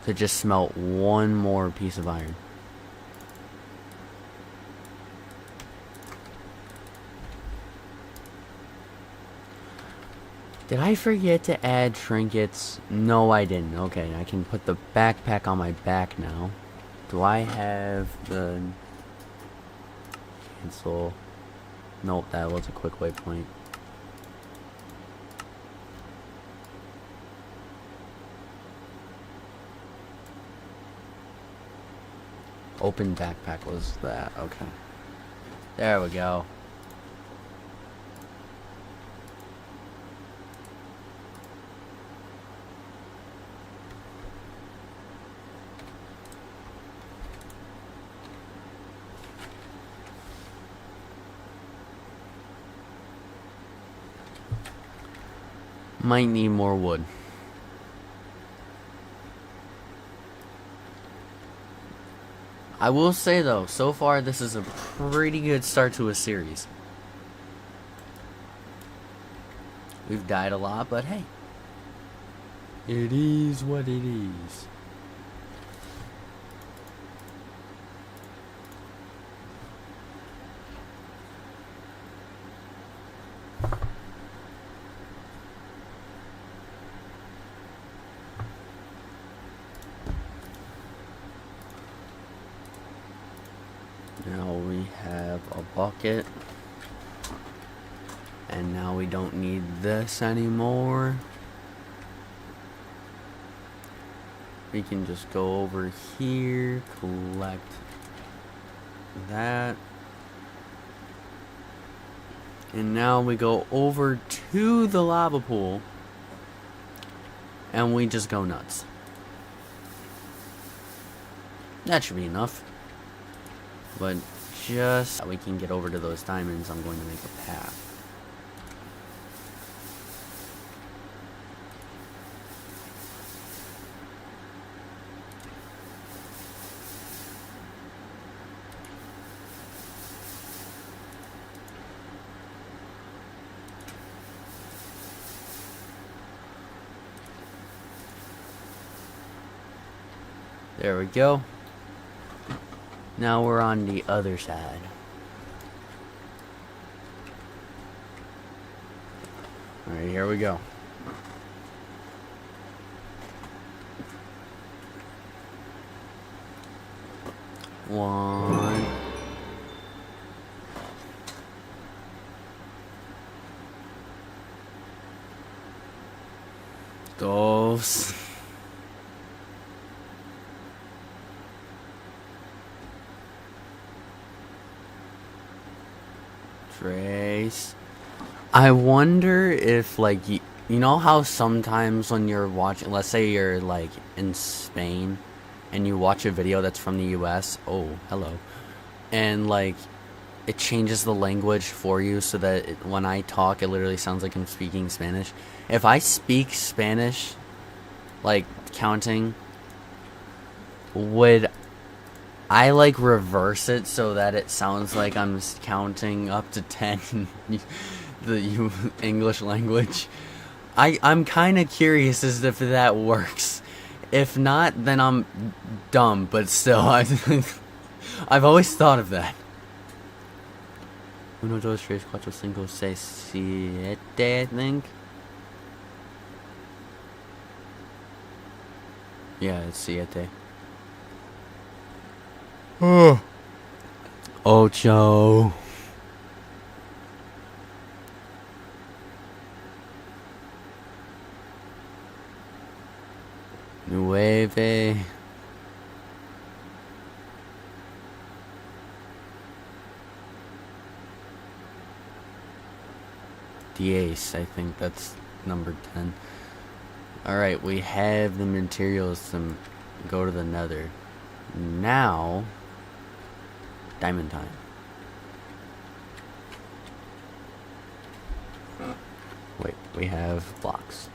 to just smelt one more piece of iron. Did I forget to add trinkets? No, I didn't. Okay, I can put the backpack on my back now. Do I have the... Cancel. Nope, that was a quick waypoint. Open backpack was that. Okay. There we go. Might need more wood. I will say though, so far this is a pretty good start to a series. We've died a lot, but hey. It is what it is. Now we have a bucket. And now we don't need this anymore. We can just go over here, collect that. And now we go over to the lava pool. And we just go nuts. That should be enough. But just so we can get over to those diamonds, I'm going to make a path. There we go. Now we're on the other side. Alright, here we go. 1. Dos. Tres. I wonder if, like, you know how sometimes when you're watching, let's say you're, like, in Spain, and you watch a video that's from the US, oh, hello, and, like, it changes the language for you so that when I talk, it literally sounds like I'm speaking Spanish. If I speak Spanish, like, counting, would I, like, reverse it so that it sounds like I'm counting up to 10 the English language? I'm kind of curious as if that works. If not, then I'm dumb, but still, I've always thought of that. 1, 2, 3, 4, 5, 6, 7, I think. Yeah, it's 7. Ocho. 9. 10. I think that's number 10. Alright, we have the materials to go to the nether. Now, diamond time. Wait, we have blocks.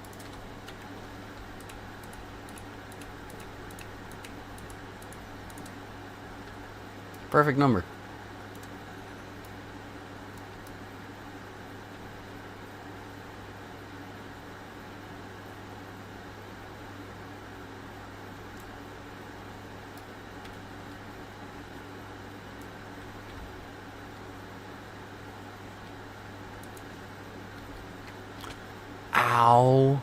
Perfect number. Ow.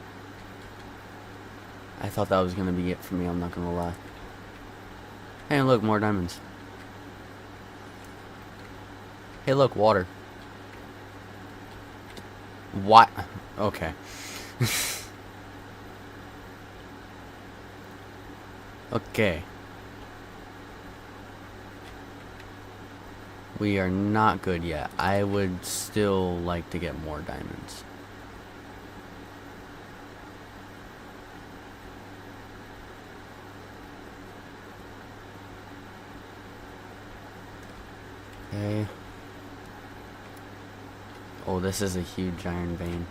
I thought that was gonna be it for me, I'm not gonna lie. Hey, look, more diamonds. Hey, look, water. What? Okay. Okay. We are not good yet. I would still like to get more diamonds. Okay. Oh, this is a huge iron vein.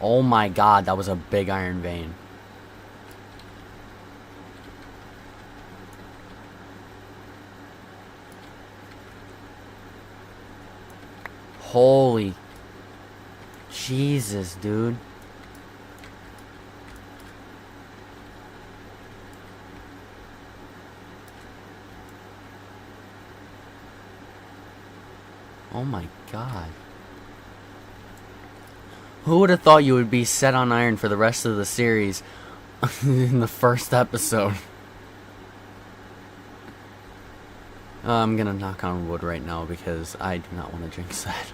Oh my god, that was a big iron vein. Holy Jesus, dude. Oh my god. Who would have thought you would be set on iron for the rest of the series in the first episode? I'm gonna knock on wood right now because I do not want to jinx that.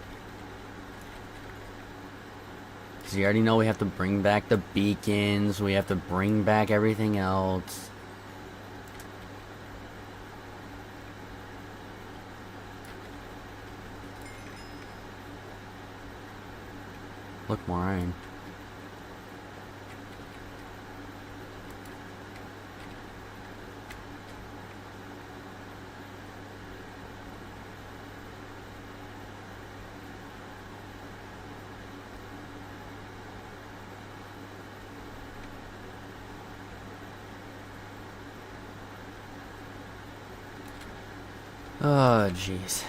Because you already know we have to bring back the beacons, we have to bring back everything else. Look, more iron. Oh, jeez.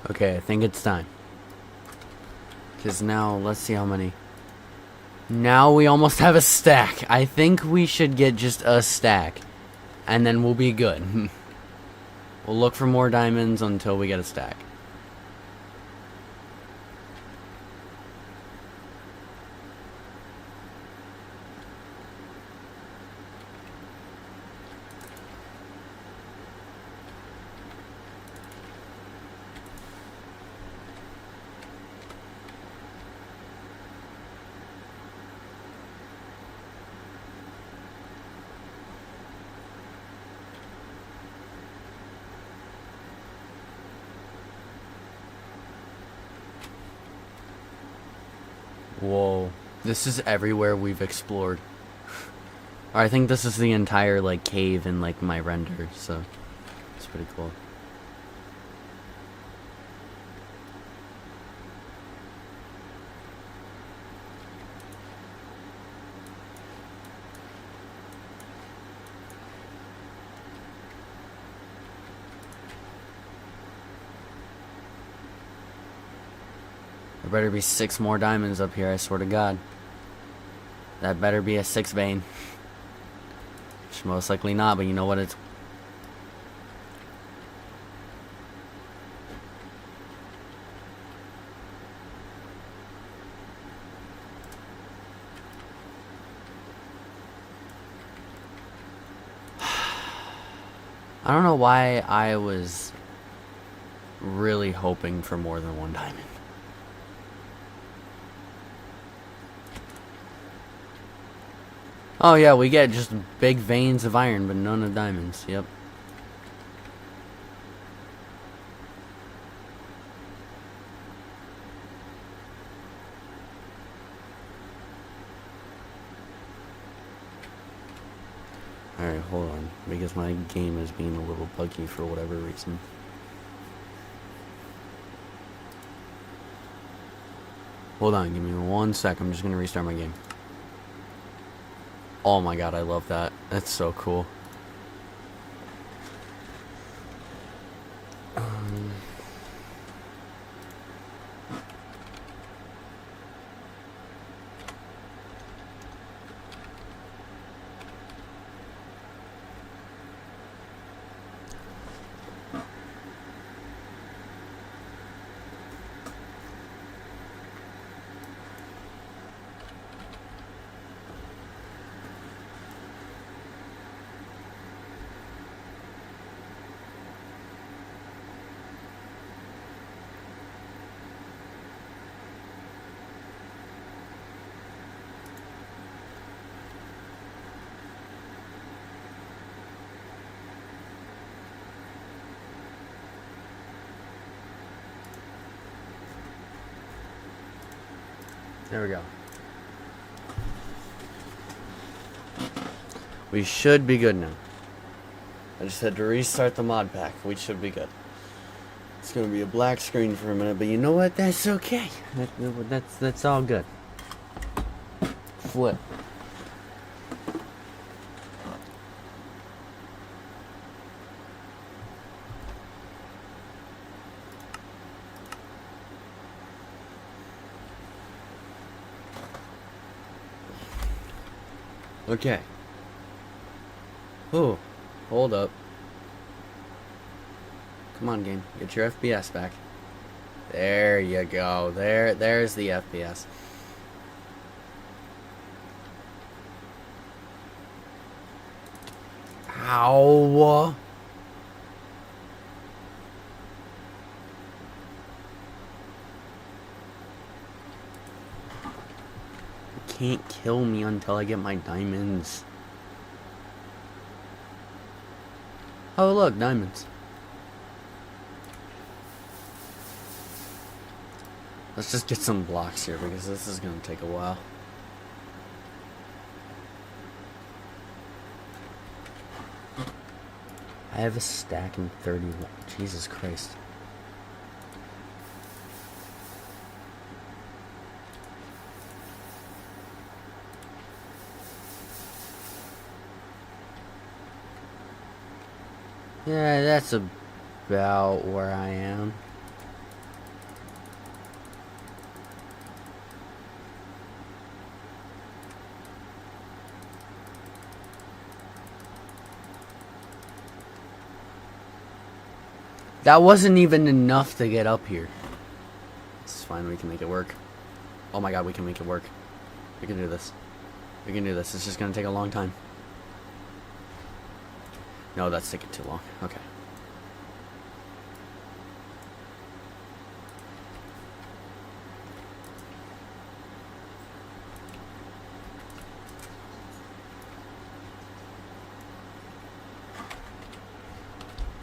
Okay, I think it's time. Because now, let's see how many. Now we almost have a stack. I think we should get just a stack. And then we'll be good. We'll look for more diamonds until we get a stack. Whoa. This is everywhere we've explored. I think this is the entire, like, cave in, like, my render, so it's pretty cool. There better be 6 more diamonds up here, I swear to God. That better be a 6 vein. Which most likely not, but you know what, it's... I don't know why I was really hoping for more than 1 diamond. Oh yeah, we get just big veins of iron, but none of diamonds. Yep. Alright, hold on. Because my game is being a little buggy for whatever reason. Hold on, give me 1 sec. I'm just gonna restart my game. Oh my god, I love that. That's so cool. There we go. We should be good now. I just had to restart the mod pack. We should be good. It's gonna be a black screen for a minute, but you know what? That's okay. That's all good. Flip. Okay. Oh, hold up. Come on, game. Get your FPS back. There you go. There's the FPS. Ow. Can't kill me until I get my diamonds. Oh look, diamonds. Let's just get some blocks here because this is gonna take a while. I have a stack in 31. Jesus Christ. Yeah, that's about where I am. That wasn't even enough to get up here. It's fine, we can make it work. Oh my god, we can make it work. We can do this. We can do this. It's just gonna take a long time. No, that's taking too long. Okay.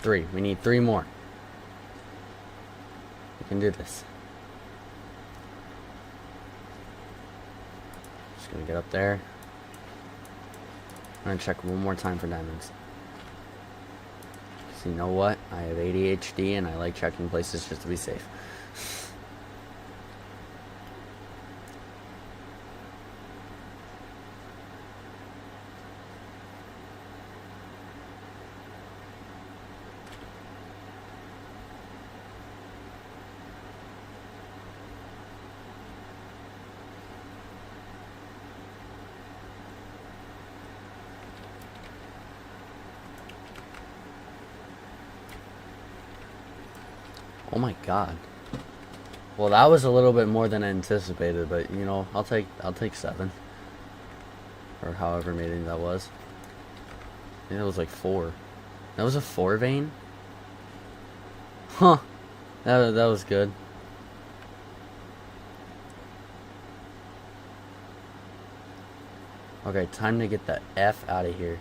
Three. We need 3 more. We can do this. Just gonna get up there. I'm gonna check one more time for diamonds. So you know what? I have ADHD and I like checking places just to be safe. Oh my god. Well, that was a little bit more than I anticipated, but you know, I'll take 7. Or however many that was. I think it was like 4. That was a 4 vein? Huh. That was good. Okay, time to get the F out of here.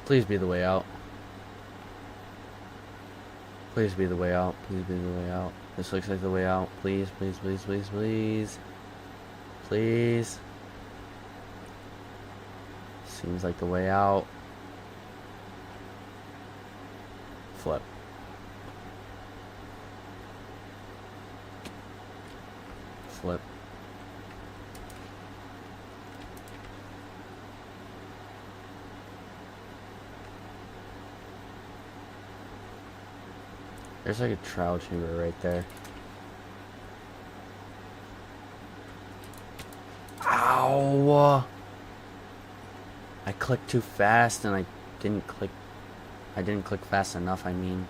Please be the way out. Please be the way out. Please be the way out. This looks like the way out. Please, please, please, please, please. Please. Seems like the way out. Flip. Flip. There's like a trial chamber right there. Ow! I clicked too fast and I didn't click fast enough, I mean.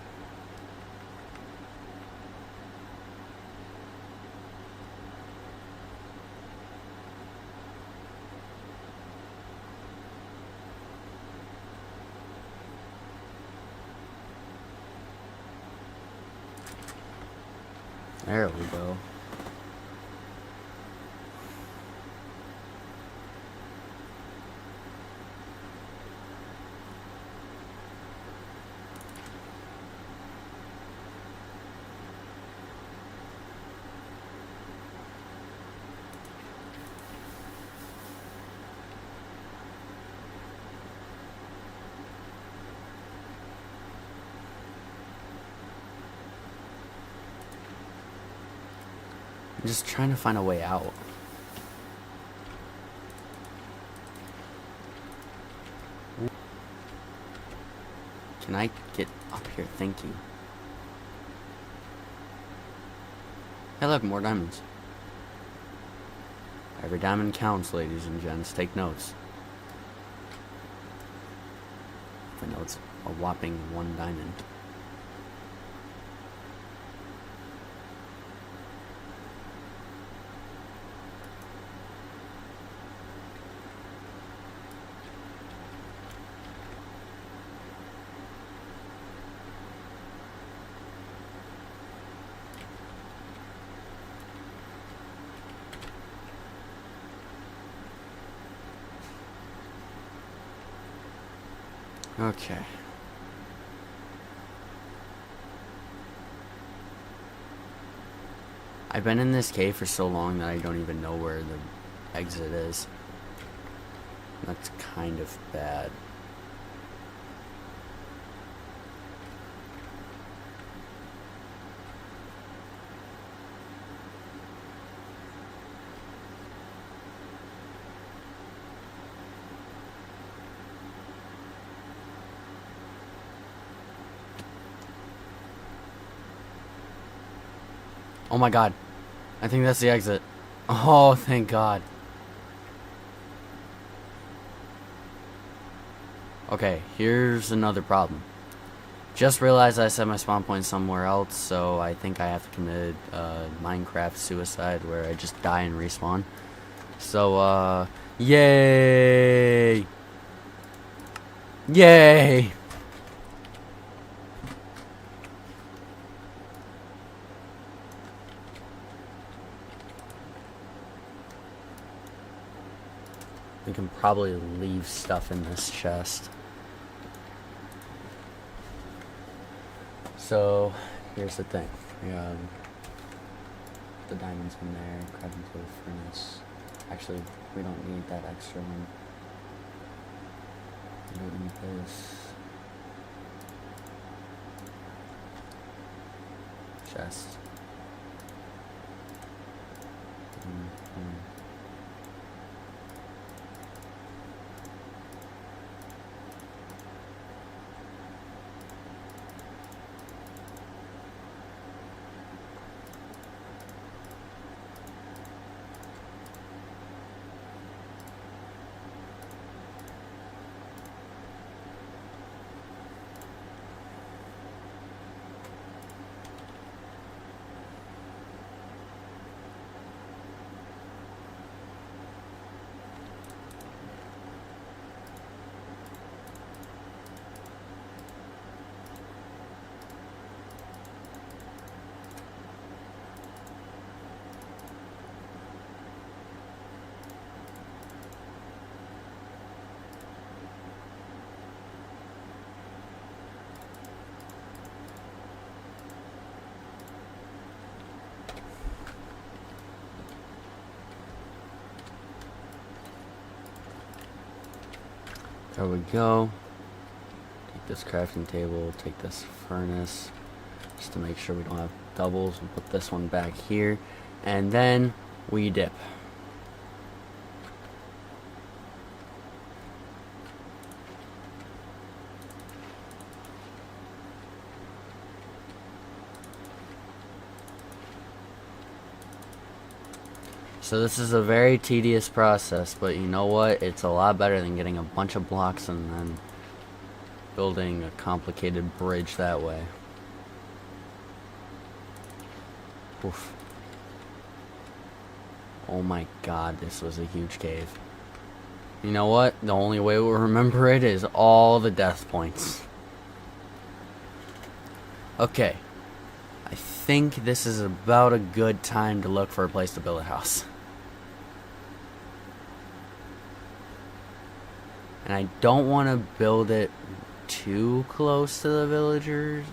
There we go. I'm just trying to find a way out. Can I get up here? Thank you. Hey look, more diamonds. Every diamond counts, ladies and gents. Take notes. I know it's a whopping 1 diamond. Okay. I've been in this cave for so long that I don't even know where the exit is. That's kind of bad. Oh my god. I think that's the exit. Oh, thank god. Okay, here's another problem. Just realized I set my spawn point somewhere else, so I think I have to commit Minecraft suicide where I just die and respawn. So, yay! Yay! We can probably leave stuff in this chest. So, here's the thing. We have the diamonds in there, crafting table, furnace. Actually, we don't need that extra one. We don't need this. Chest. There we go. Take this crafting table, take this furnace, just to make sure we don't have doubles. We'll put this one back here, and then we dip. So this is a very tedious process, but you know what? It's a lot better than getting a bunch of blocks and then building a complicated bridge that way. Oof. Oh my god, this was a huge cave. You know what? The only way we'll remember it is all the death points. Okay. I think this is about a good time to look for a place to build a house. And I don't want to build it too close to the village,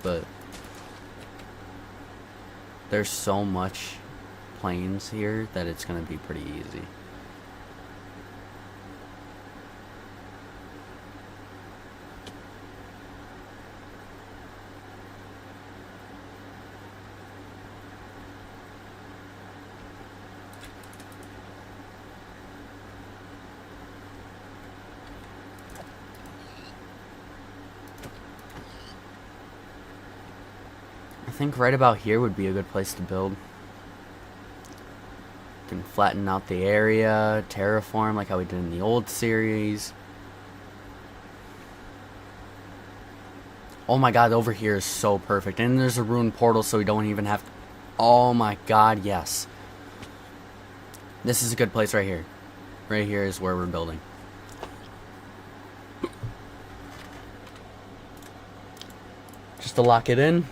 but there's so much plains here that it's going to be pretty easy. I think right about here would be a good place to build. Can flatten out the area, terraform like how we did in the old series. Oh my god, over here is so perfect. And there's a ruined portal so we don't even have to... Oh my god, yes. This is a good place right here. Right here is where we're building. Just to lock it in.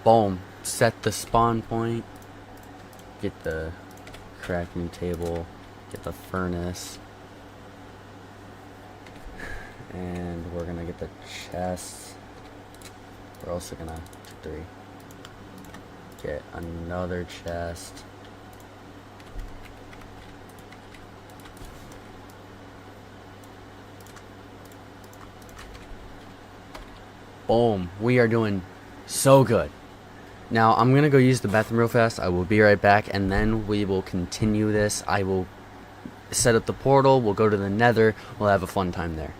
Boom. Set the spawn point. Get the crafting table. Get the furnace. And we're gonna get the chest. We're also gonna get another chest. Boom. We are doing so good. Now, I'm going to go use the bathroom real fast. I will be right back, and then we will continue this. I will set up the portal. We'll go to the nether. We'll have a fun time there.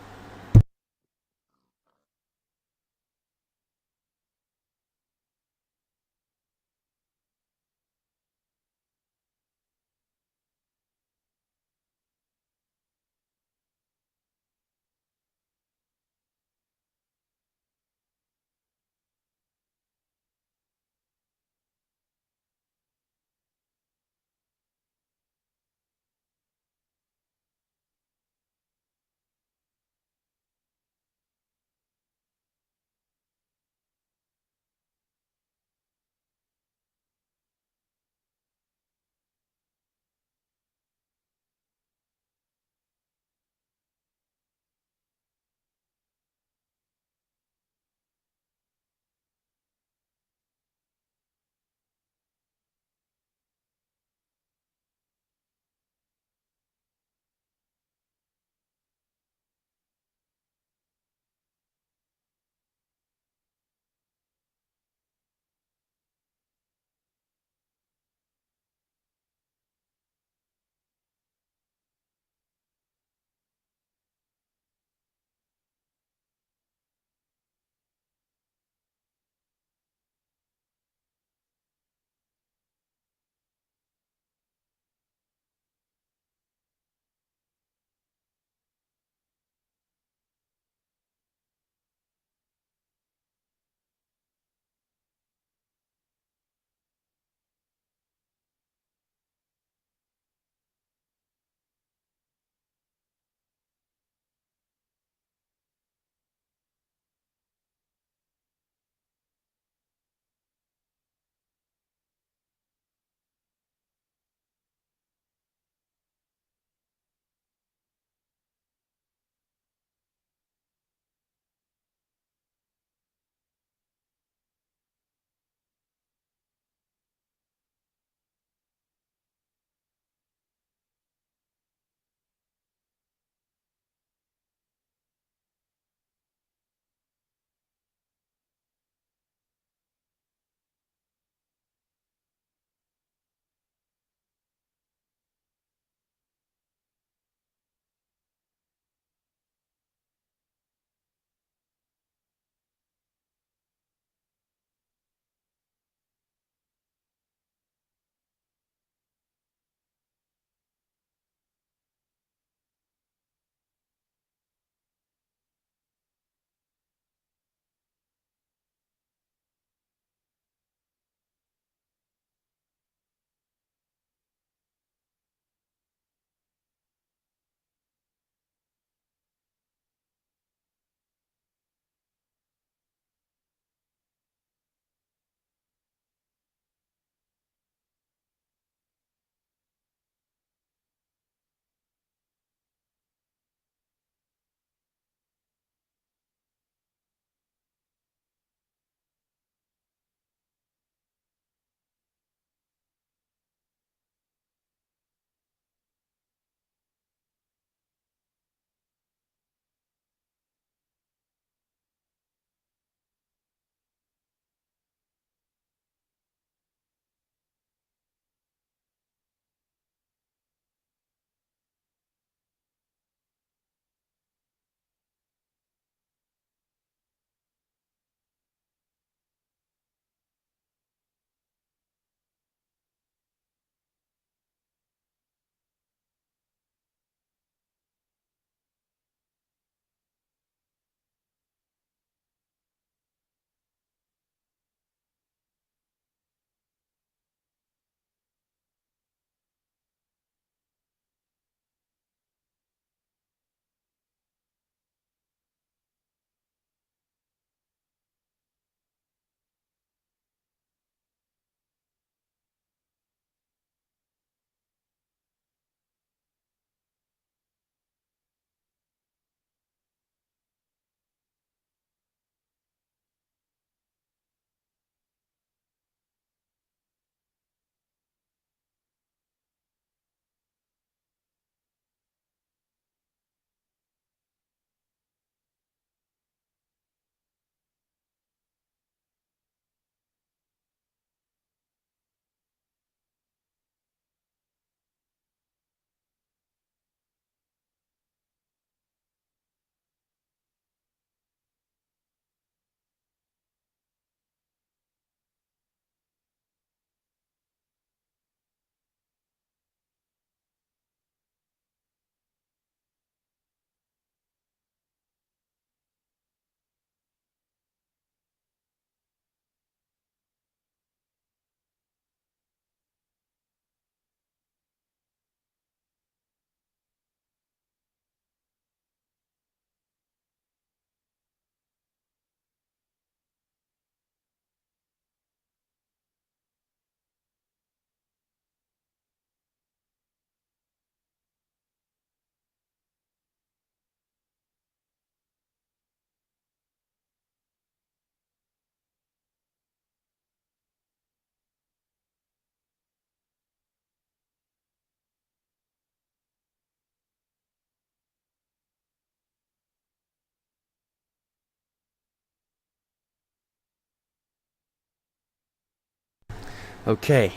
Okay,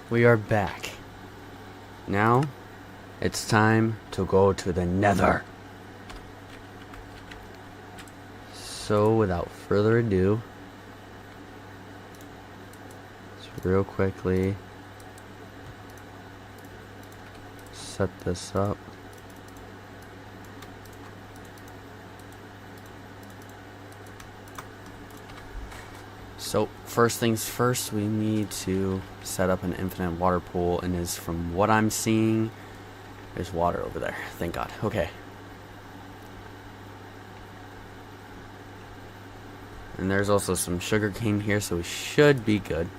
we are back. Now, it's time to go to the Nether. So, without further ado, just real quickly set this up. So, first things first, we need to set up an infinite water pool, and from what I'm seeing, there's water over there. Thank God. Okay. And there's also some sugar cane here, so we should be good.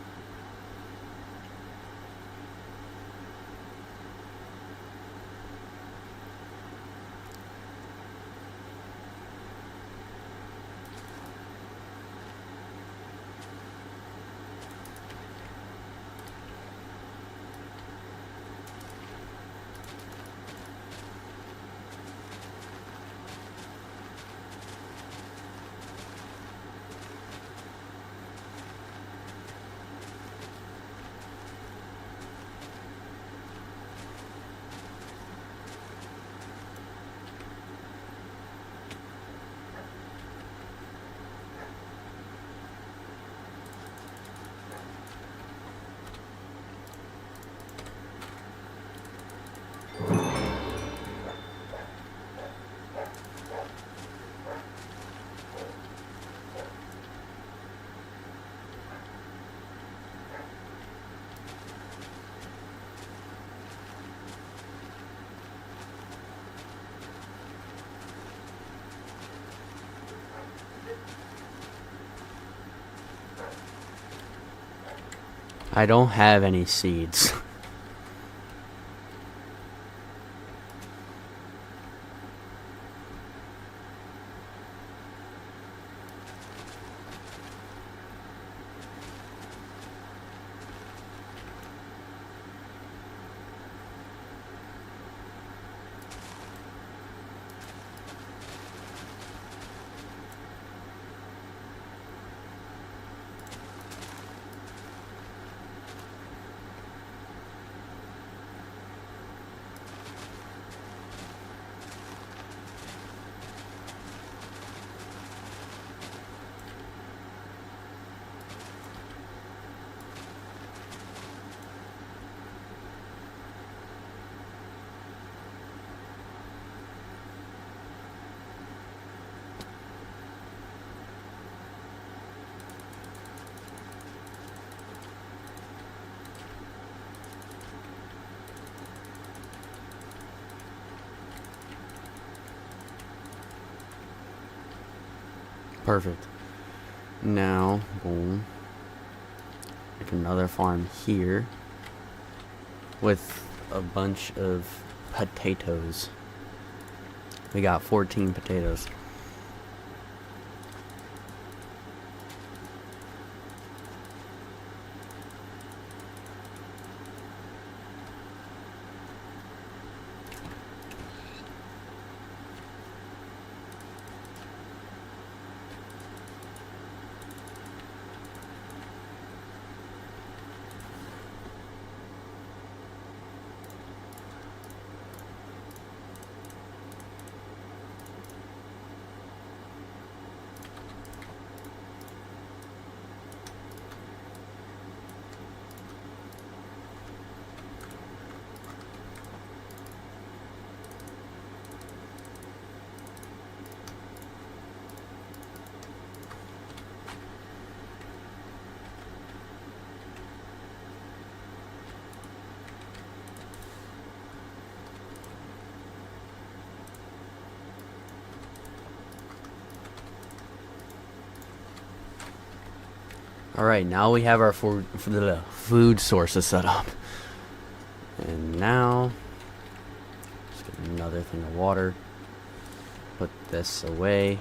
I don't have any seeds. Perfect. Now, boom. Make another farm here with a bunch of potatoes. We got 14 potatoes. Alright, now we have our food sources set up. And now, let's get another thing of water. Put this away.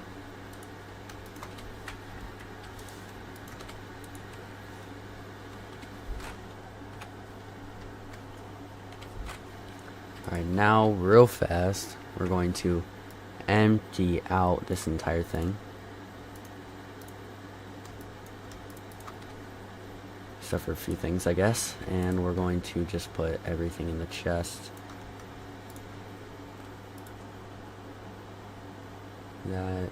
Alright, now real fast, we're going to empty out this entire thing. except for a few things, I guess. And we're going to just put everything in the chest. That.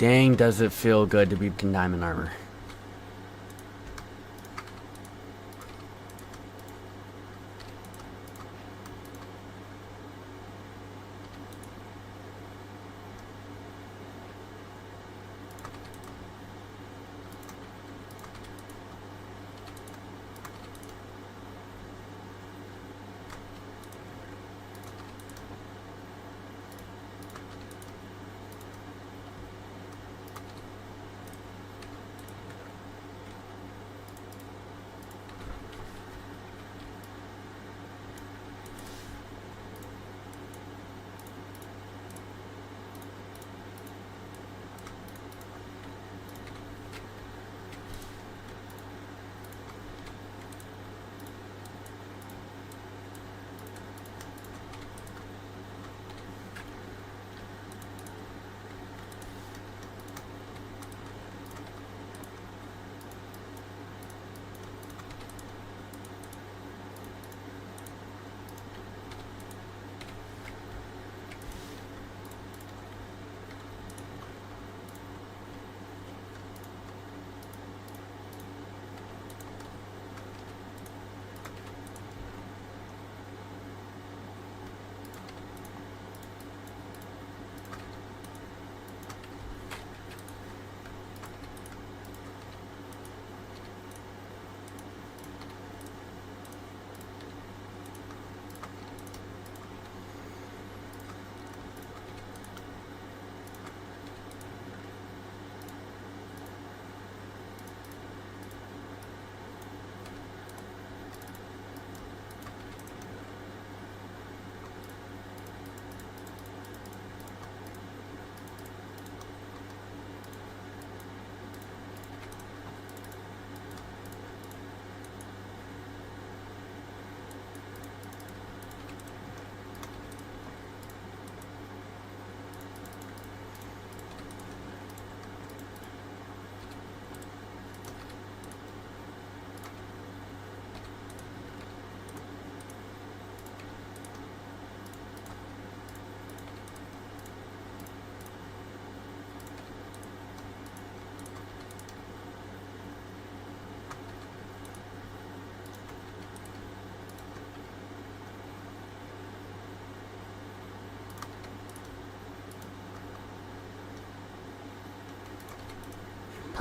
Dang, does it feel good to be in diamond armor.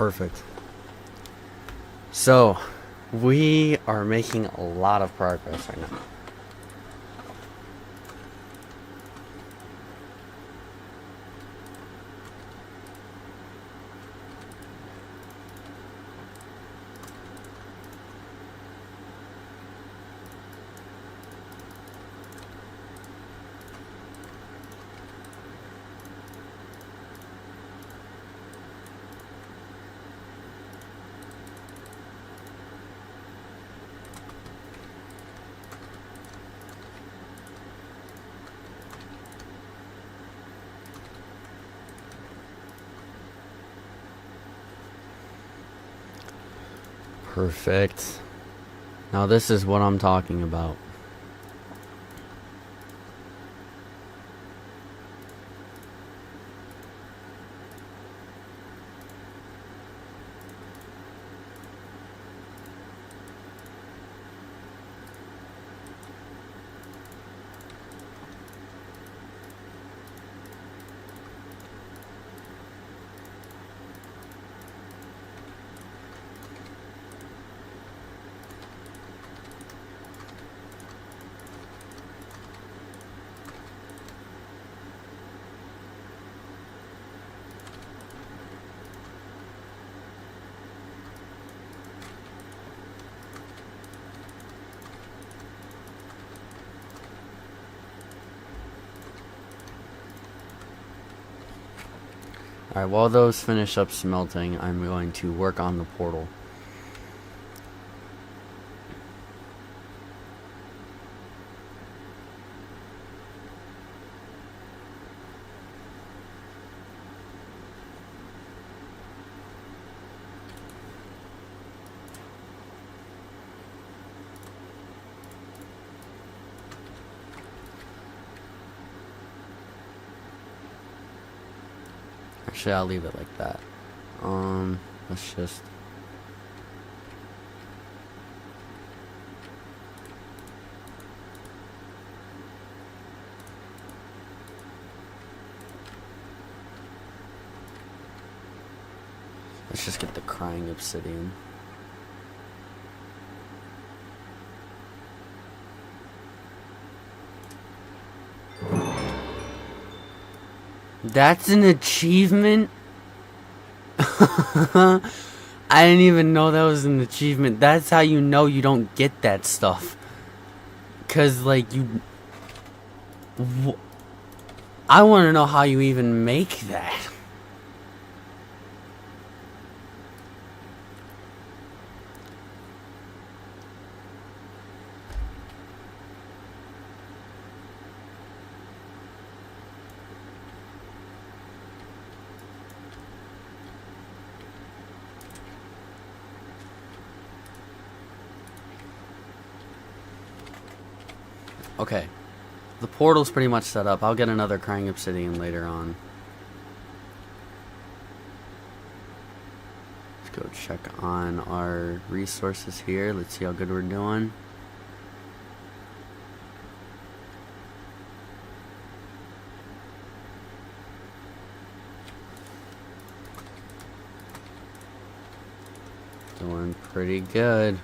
Perfect. So, we are making a lot of progress right now. Perfect. Now this is what I'm talking about. Alright, while those finish up smelting, I'm going to work on the portal. Actually, I'll leave it like that. Let's just... Let's just get the crying obsidian. That's an achievement? I didn't even know that was an achievement. That's how you know you don't get that stuff. 'Cause, like, I want to know how you even make that. Okay, the portal's pretty much set up. I'll get another crying obsidian later on. Let's go check on our resources here. Let's see how good we're doing. Doing pretty good.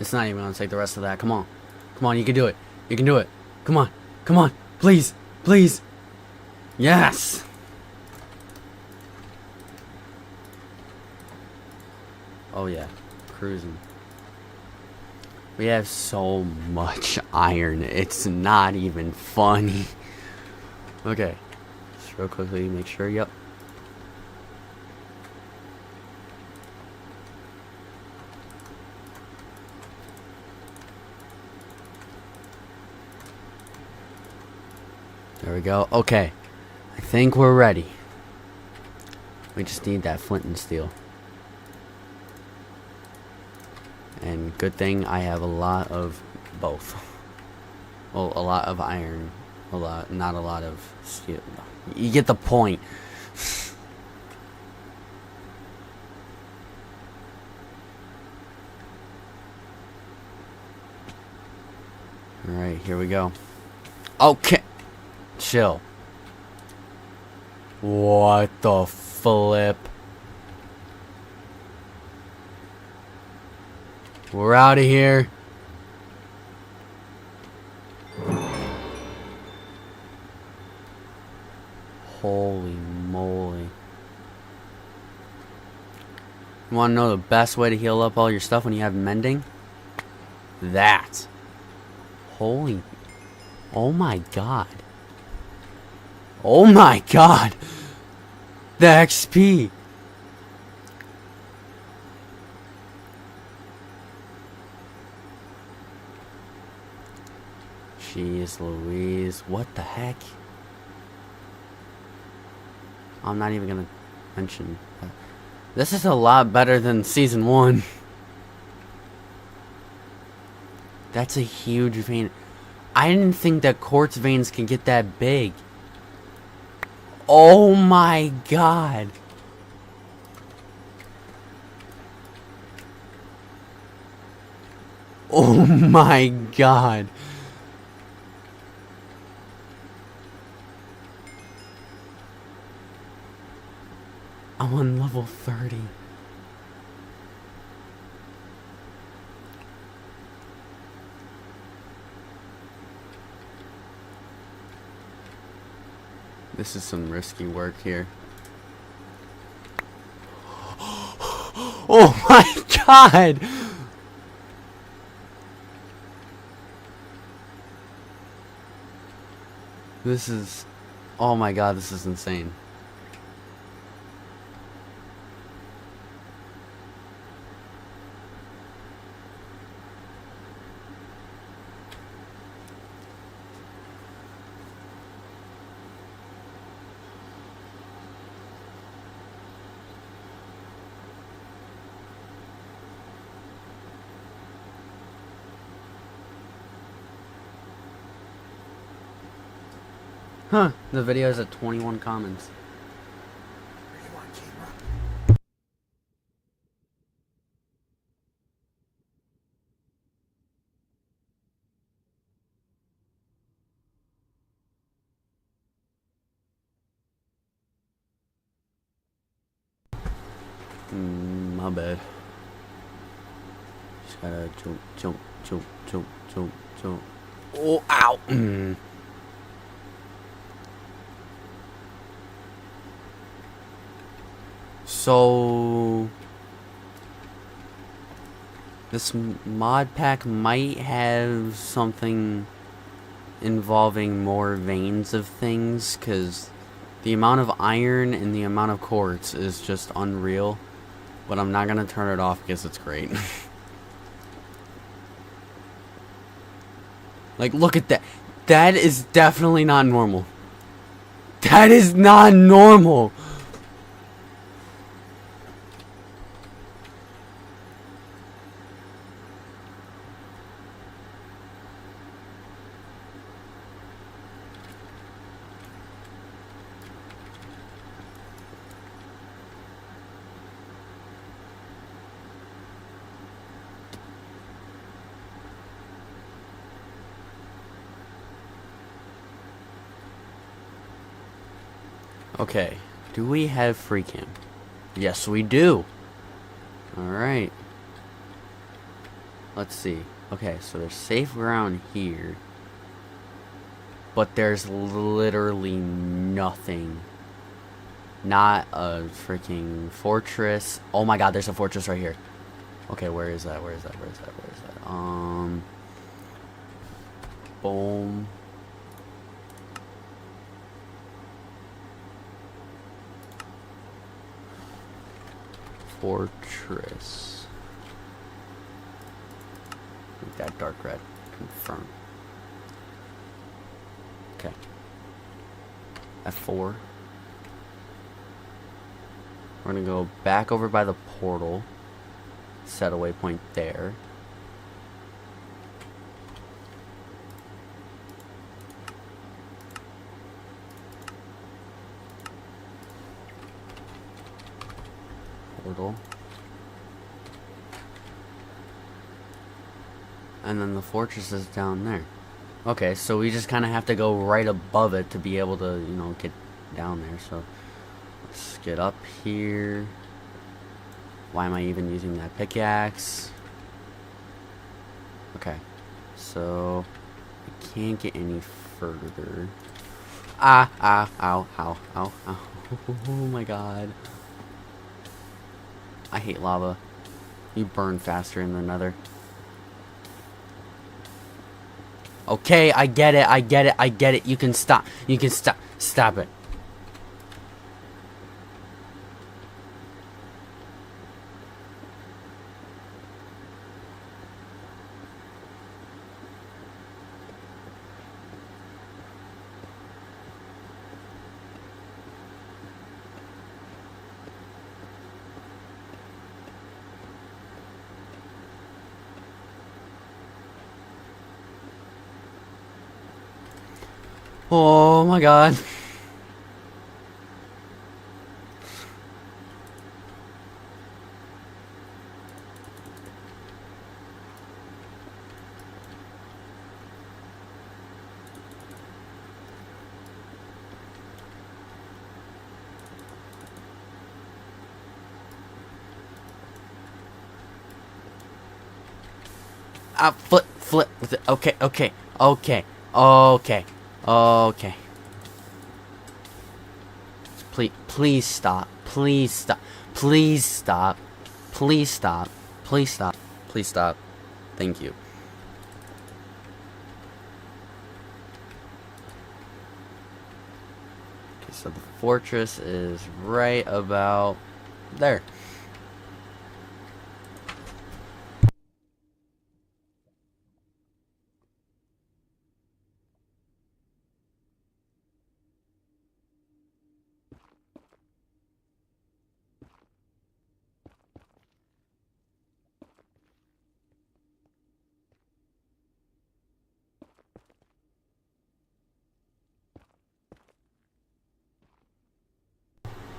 It's not even gonna take the rest of that. Come on. Come on, you can do it. You can do it. Come on. Come on. Please. Please. Yes! Oh yeah. Cruising. We have so much iron. It's not even funny. Okay. Just real quickly make sure. Yep. There we go. Okay. I think we're ready. We just need that flint and steel. And good thing I have a lot of both. Well, a lot of iron. Not a lot of steel. You get the point. Alright, here we go. Okay. Chill. What the flip? We're out of here. Holy moly. You want to know the best way to heal up all your stuff when you have mending? That. Holy. Oh my god. Oh my god. The XP. Jeez Louise. What the heck? I'm not even gonna mention that. This is a lot better than season 1. That's a huge vein. I didn't think that quartz veins could get that big. Oh my god. Oh my god. I'm on level 30. This is some risky work here. Oh my god! This is... Oh my god, this is insane. Huh, the video is at 21 comments. My bad. Just gotta jump. Oh, ow! So this mod pack might have something involving more veins of things, because the amount of iron and the amount of quartz is just unreal. But I'm not gonna turn it off because it's great. Like, look at that. That is definitely not normal. That is not normal. Okay, do we have free camp? Yes, we do. Alright. Let's see. Okay, so there's safe ground here. But there's literally nothing. Not a freaking fortress. Oh my god, there's a fortress right here. Okay, where is that? Boom. Fortress. Make that dark red. Confirm. Okay. F4. We're gonna go back over by the portal. Set a waypoint there. Portal. And then the fortress is down there. Okay, so we just kind of have to go right above it to be able to, you know, get down there. So let's get up here. Why am I even using that pickaxe? Okay, so I can't get any further. Ow, ow, ow, ow. Oh my god. I hate lava. You burn faster in the nether. Okay, I get it, I get it, I get it. You can stop. You can stop. Stop it. Oh my god. Flip with it. Okay, okay, okay, okay, okay. Please stop. Please stop. Please stop. Please stop. Please stop. Please stop. Thank you. Okay, so the fortress is right about there.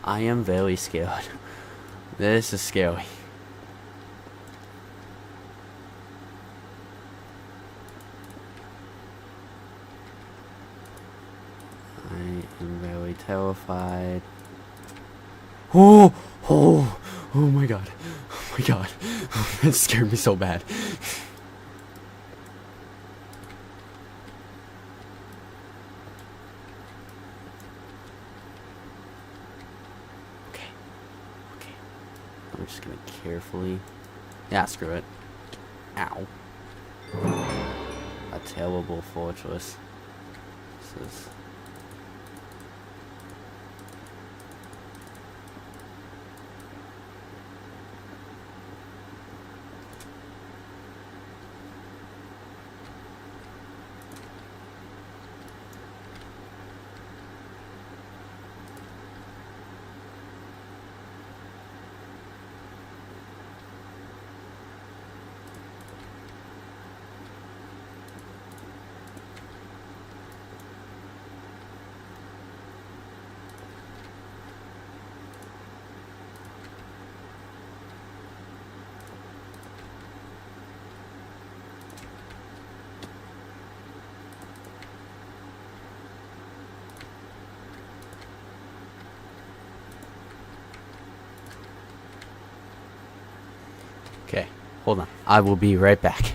I am very scared. This is scary. I am very terrified. Oh, oh, oh my god. Oh my god. It scared me so bad. Okay. Okay. I'm just gonna carefully. Yeah, screw it. Ow. A terrible fortress. This is. Okay, hold on. I will be right back.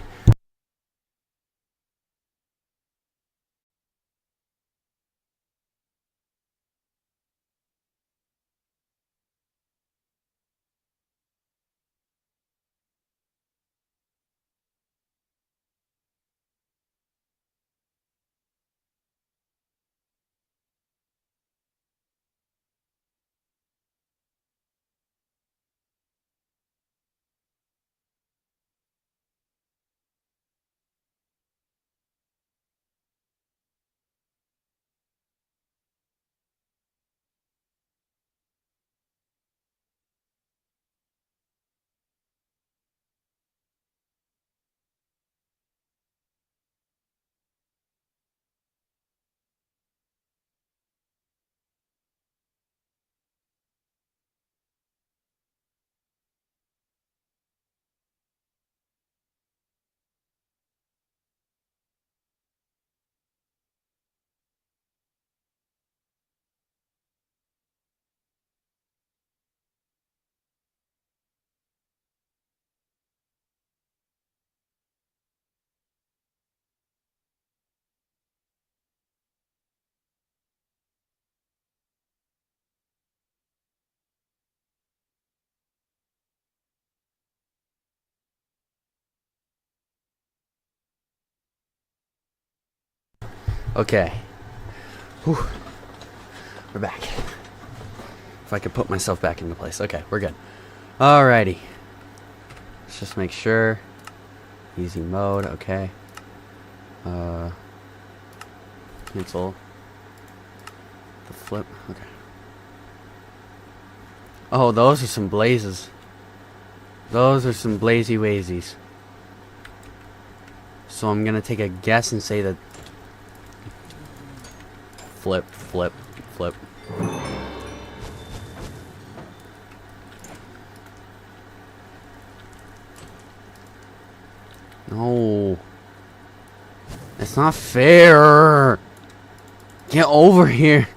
Okay. Whew. We're back. If I could put myself back into place. Okay, we're good. Alrighty. Let's just make sure. Easy mode, okay. Cancel. The flip, okay. Oh, those are some blazes. Those are some blazy wazies. So I'm gonna take a guess and say that flip, flip, flip. No. It's not fair. Get over here.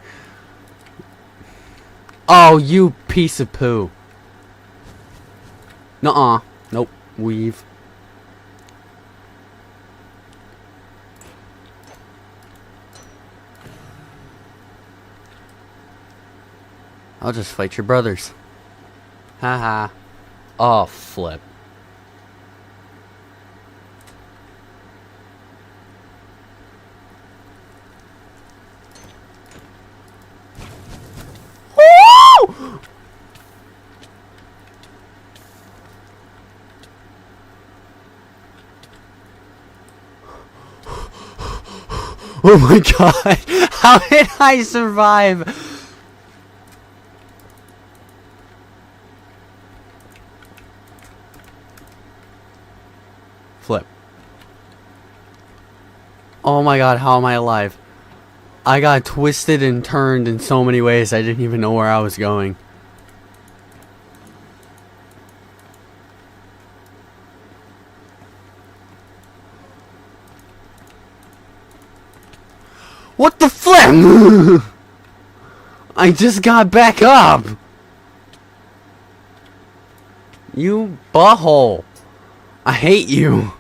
Oh, you piece of poo. Nuh-uh. Nope. Weave. I'll just fight your brothers. Haha. Oh, flip. Oh my god! How did I survive? Flip. Oh my god, how am I alive? I got twisted and turned in so many ways I didn't even know where I was going. What the flip? I just got back up. You butthole. I hate you.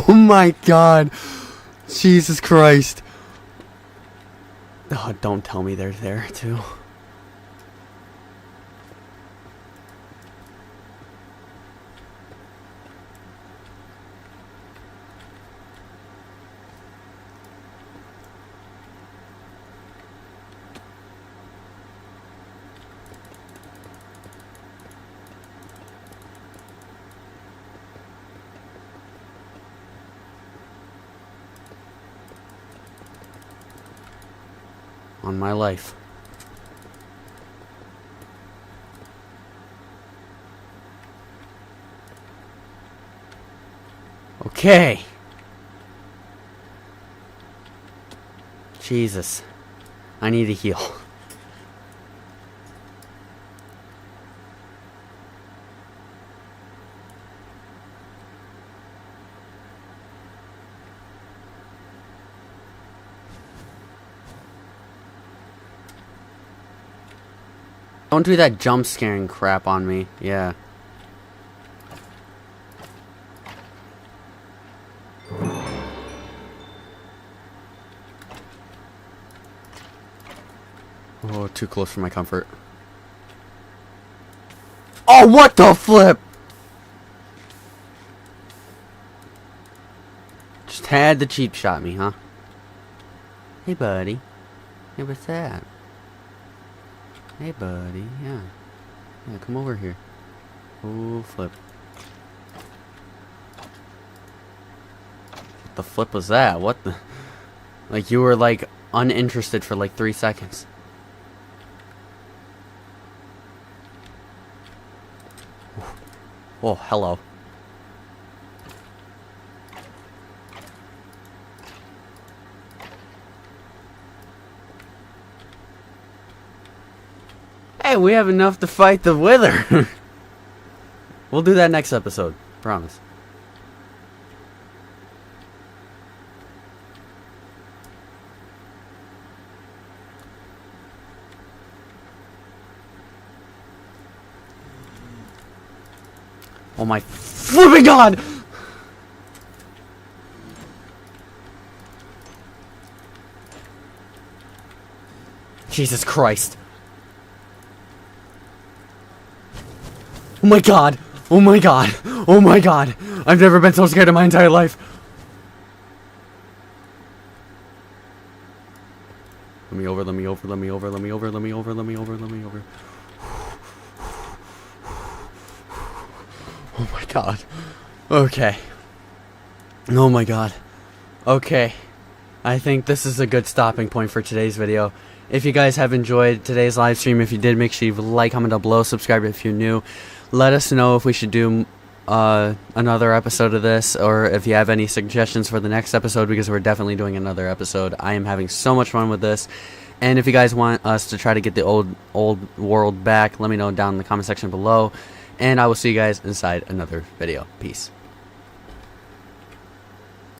Oh my god. Jesus Christ. Oh, don't tell me they're there too. On my life. Okay. Jesus. I need to heal. Don't do that jump scaring crap on me. Yeah. Oh, too close for my comfort. Oh, what the flip? Just had the cheap shot me, huh? Hey, buddy. Hey, what's that? Hey, buddy. Yeah. Yeah, come over here. Oh, flip. What the flip was that? What the... Like, you were, like, uninterested for, like, 3 seconds. Oh, hello. Hey, we have enough to fight the wither. We'll do that next episode. Promise. Oh my flipping god! Jesus Christ. Oh my god. Oh my god. Oh my god. I've never been so scared in my entire life. Let me over, let me over, let me over, let me over, let me over, let me over, let me over. Oh my god. Okay. Oh my god. Okay. I think this is a good stopping point for today's video. If you guys have enjoyed today's live stream, if you did, make sure you like, comment down below, subscribe if you're new. Let us know if we should do another episode of this, or if you have any suggestions for the next episode, because we're definitely doing another episode. I am having so much fun with this. And if you guys want us to try to get the old world back, let me know down in the comment section below. And I will see you guys inside another video. Peace.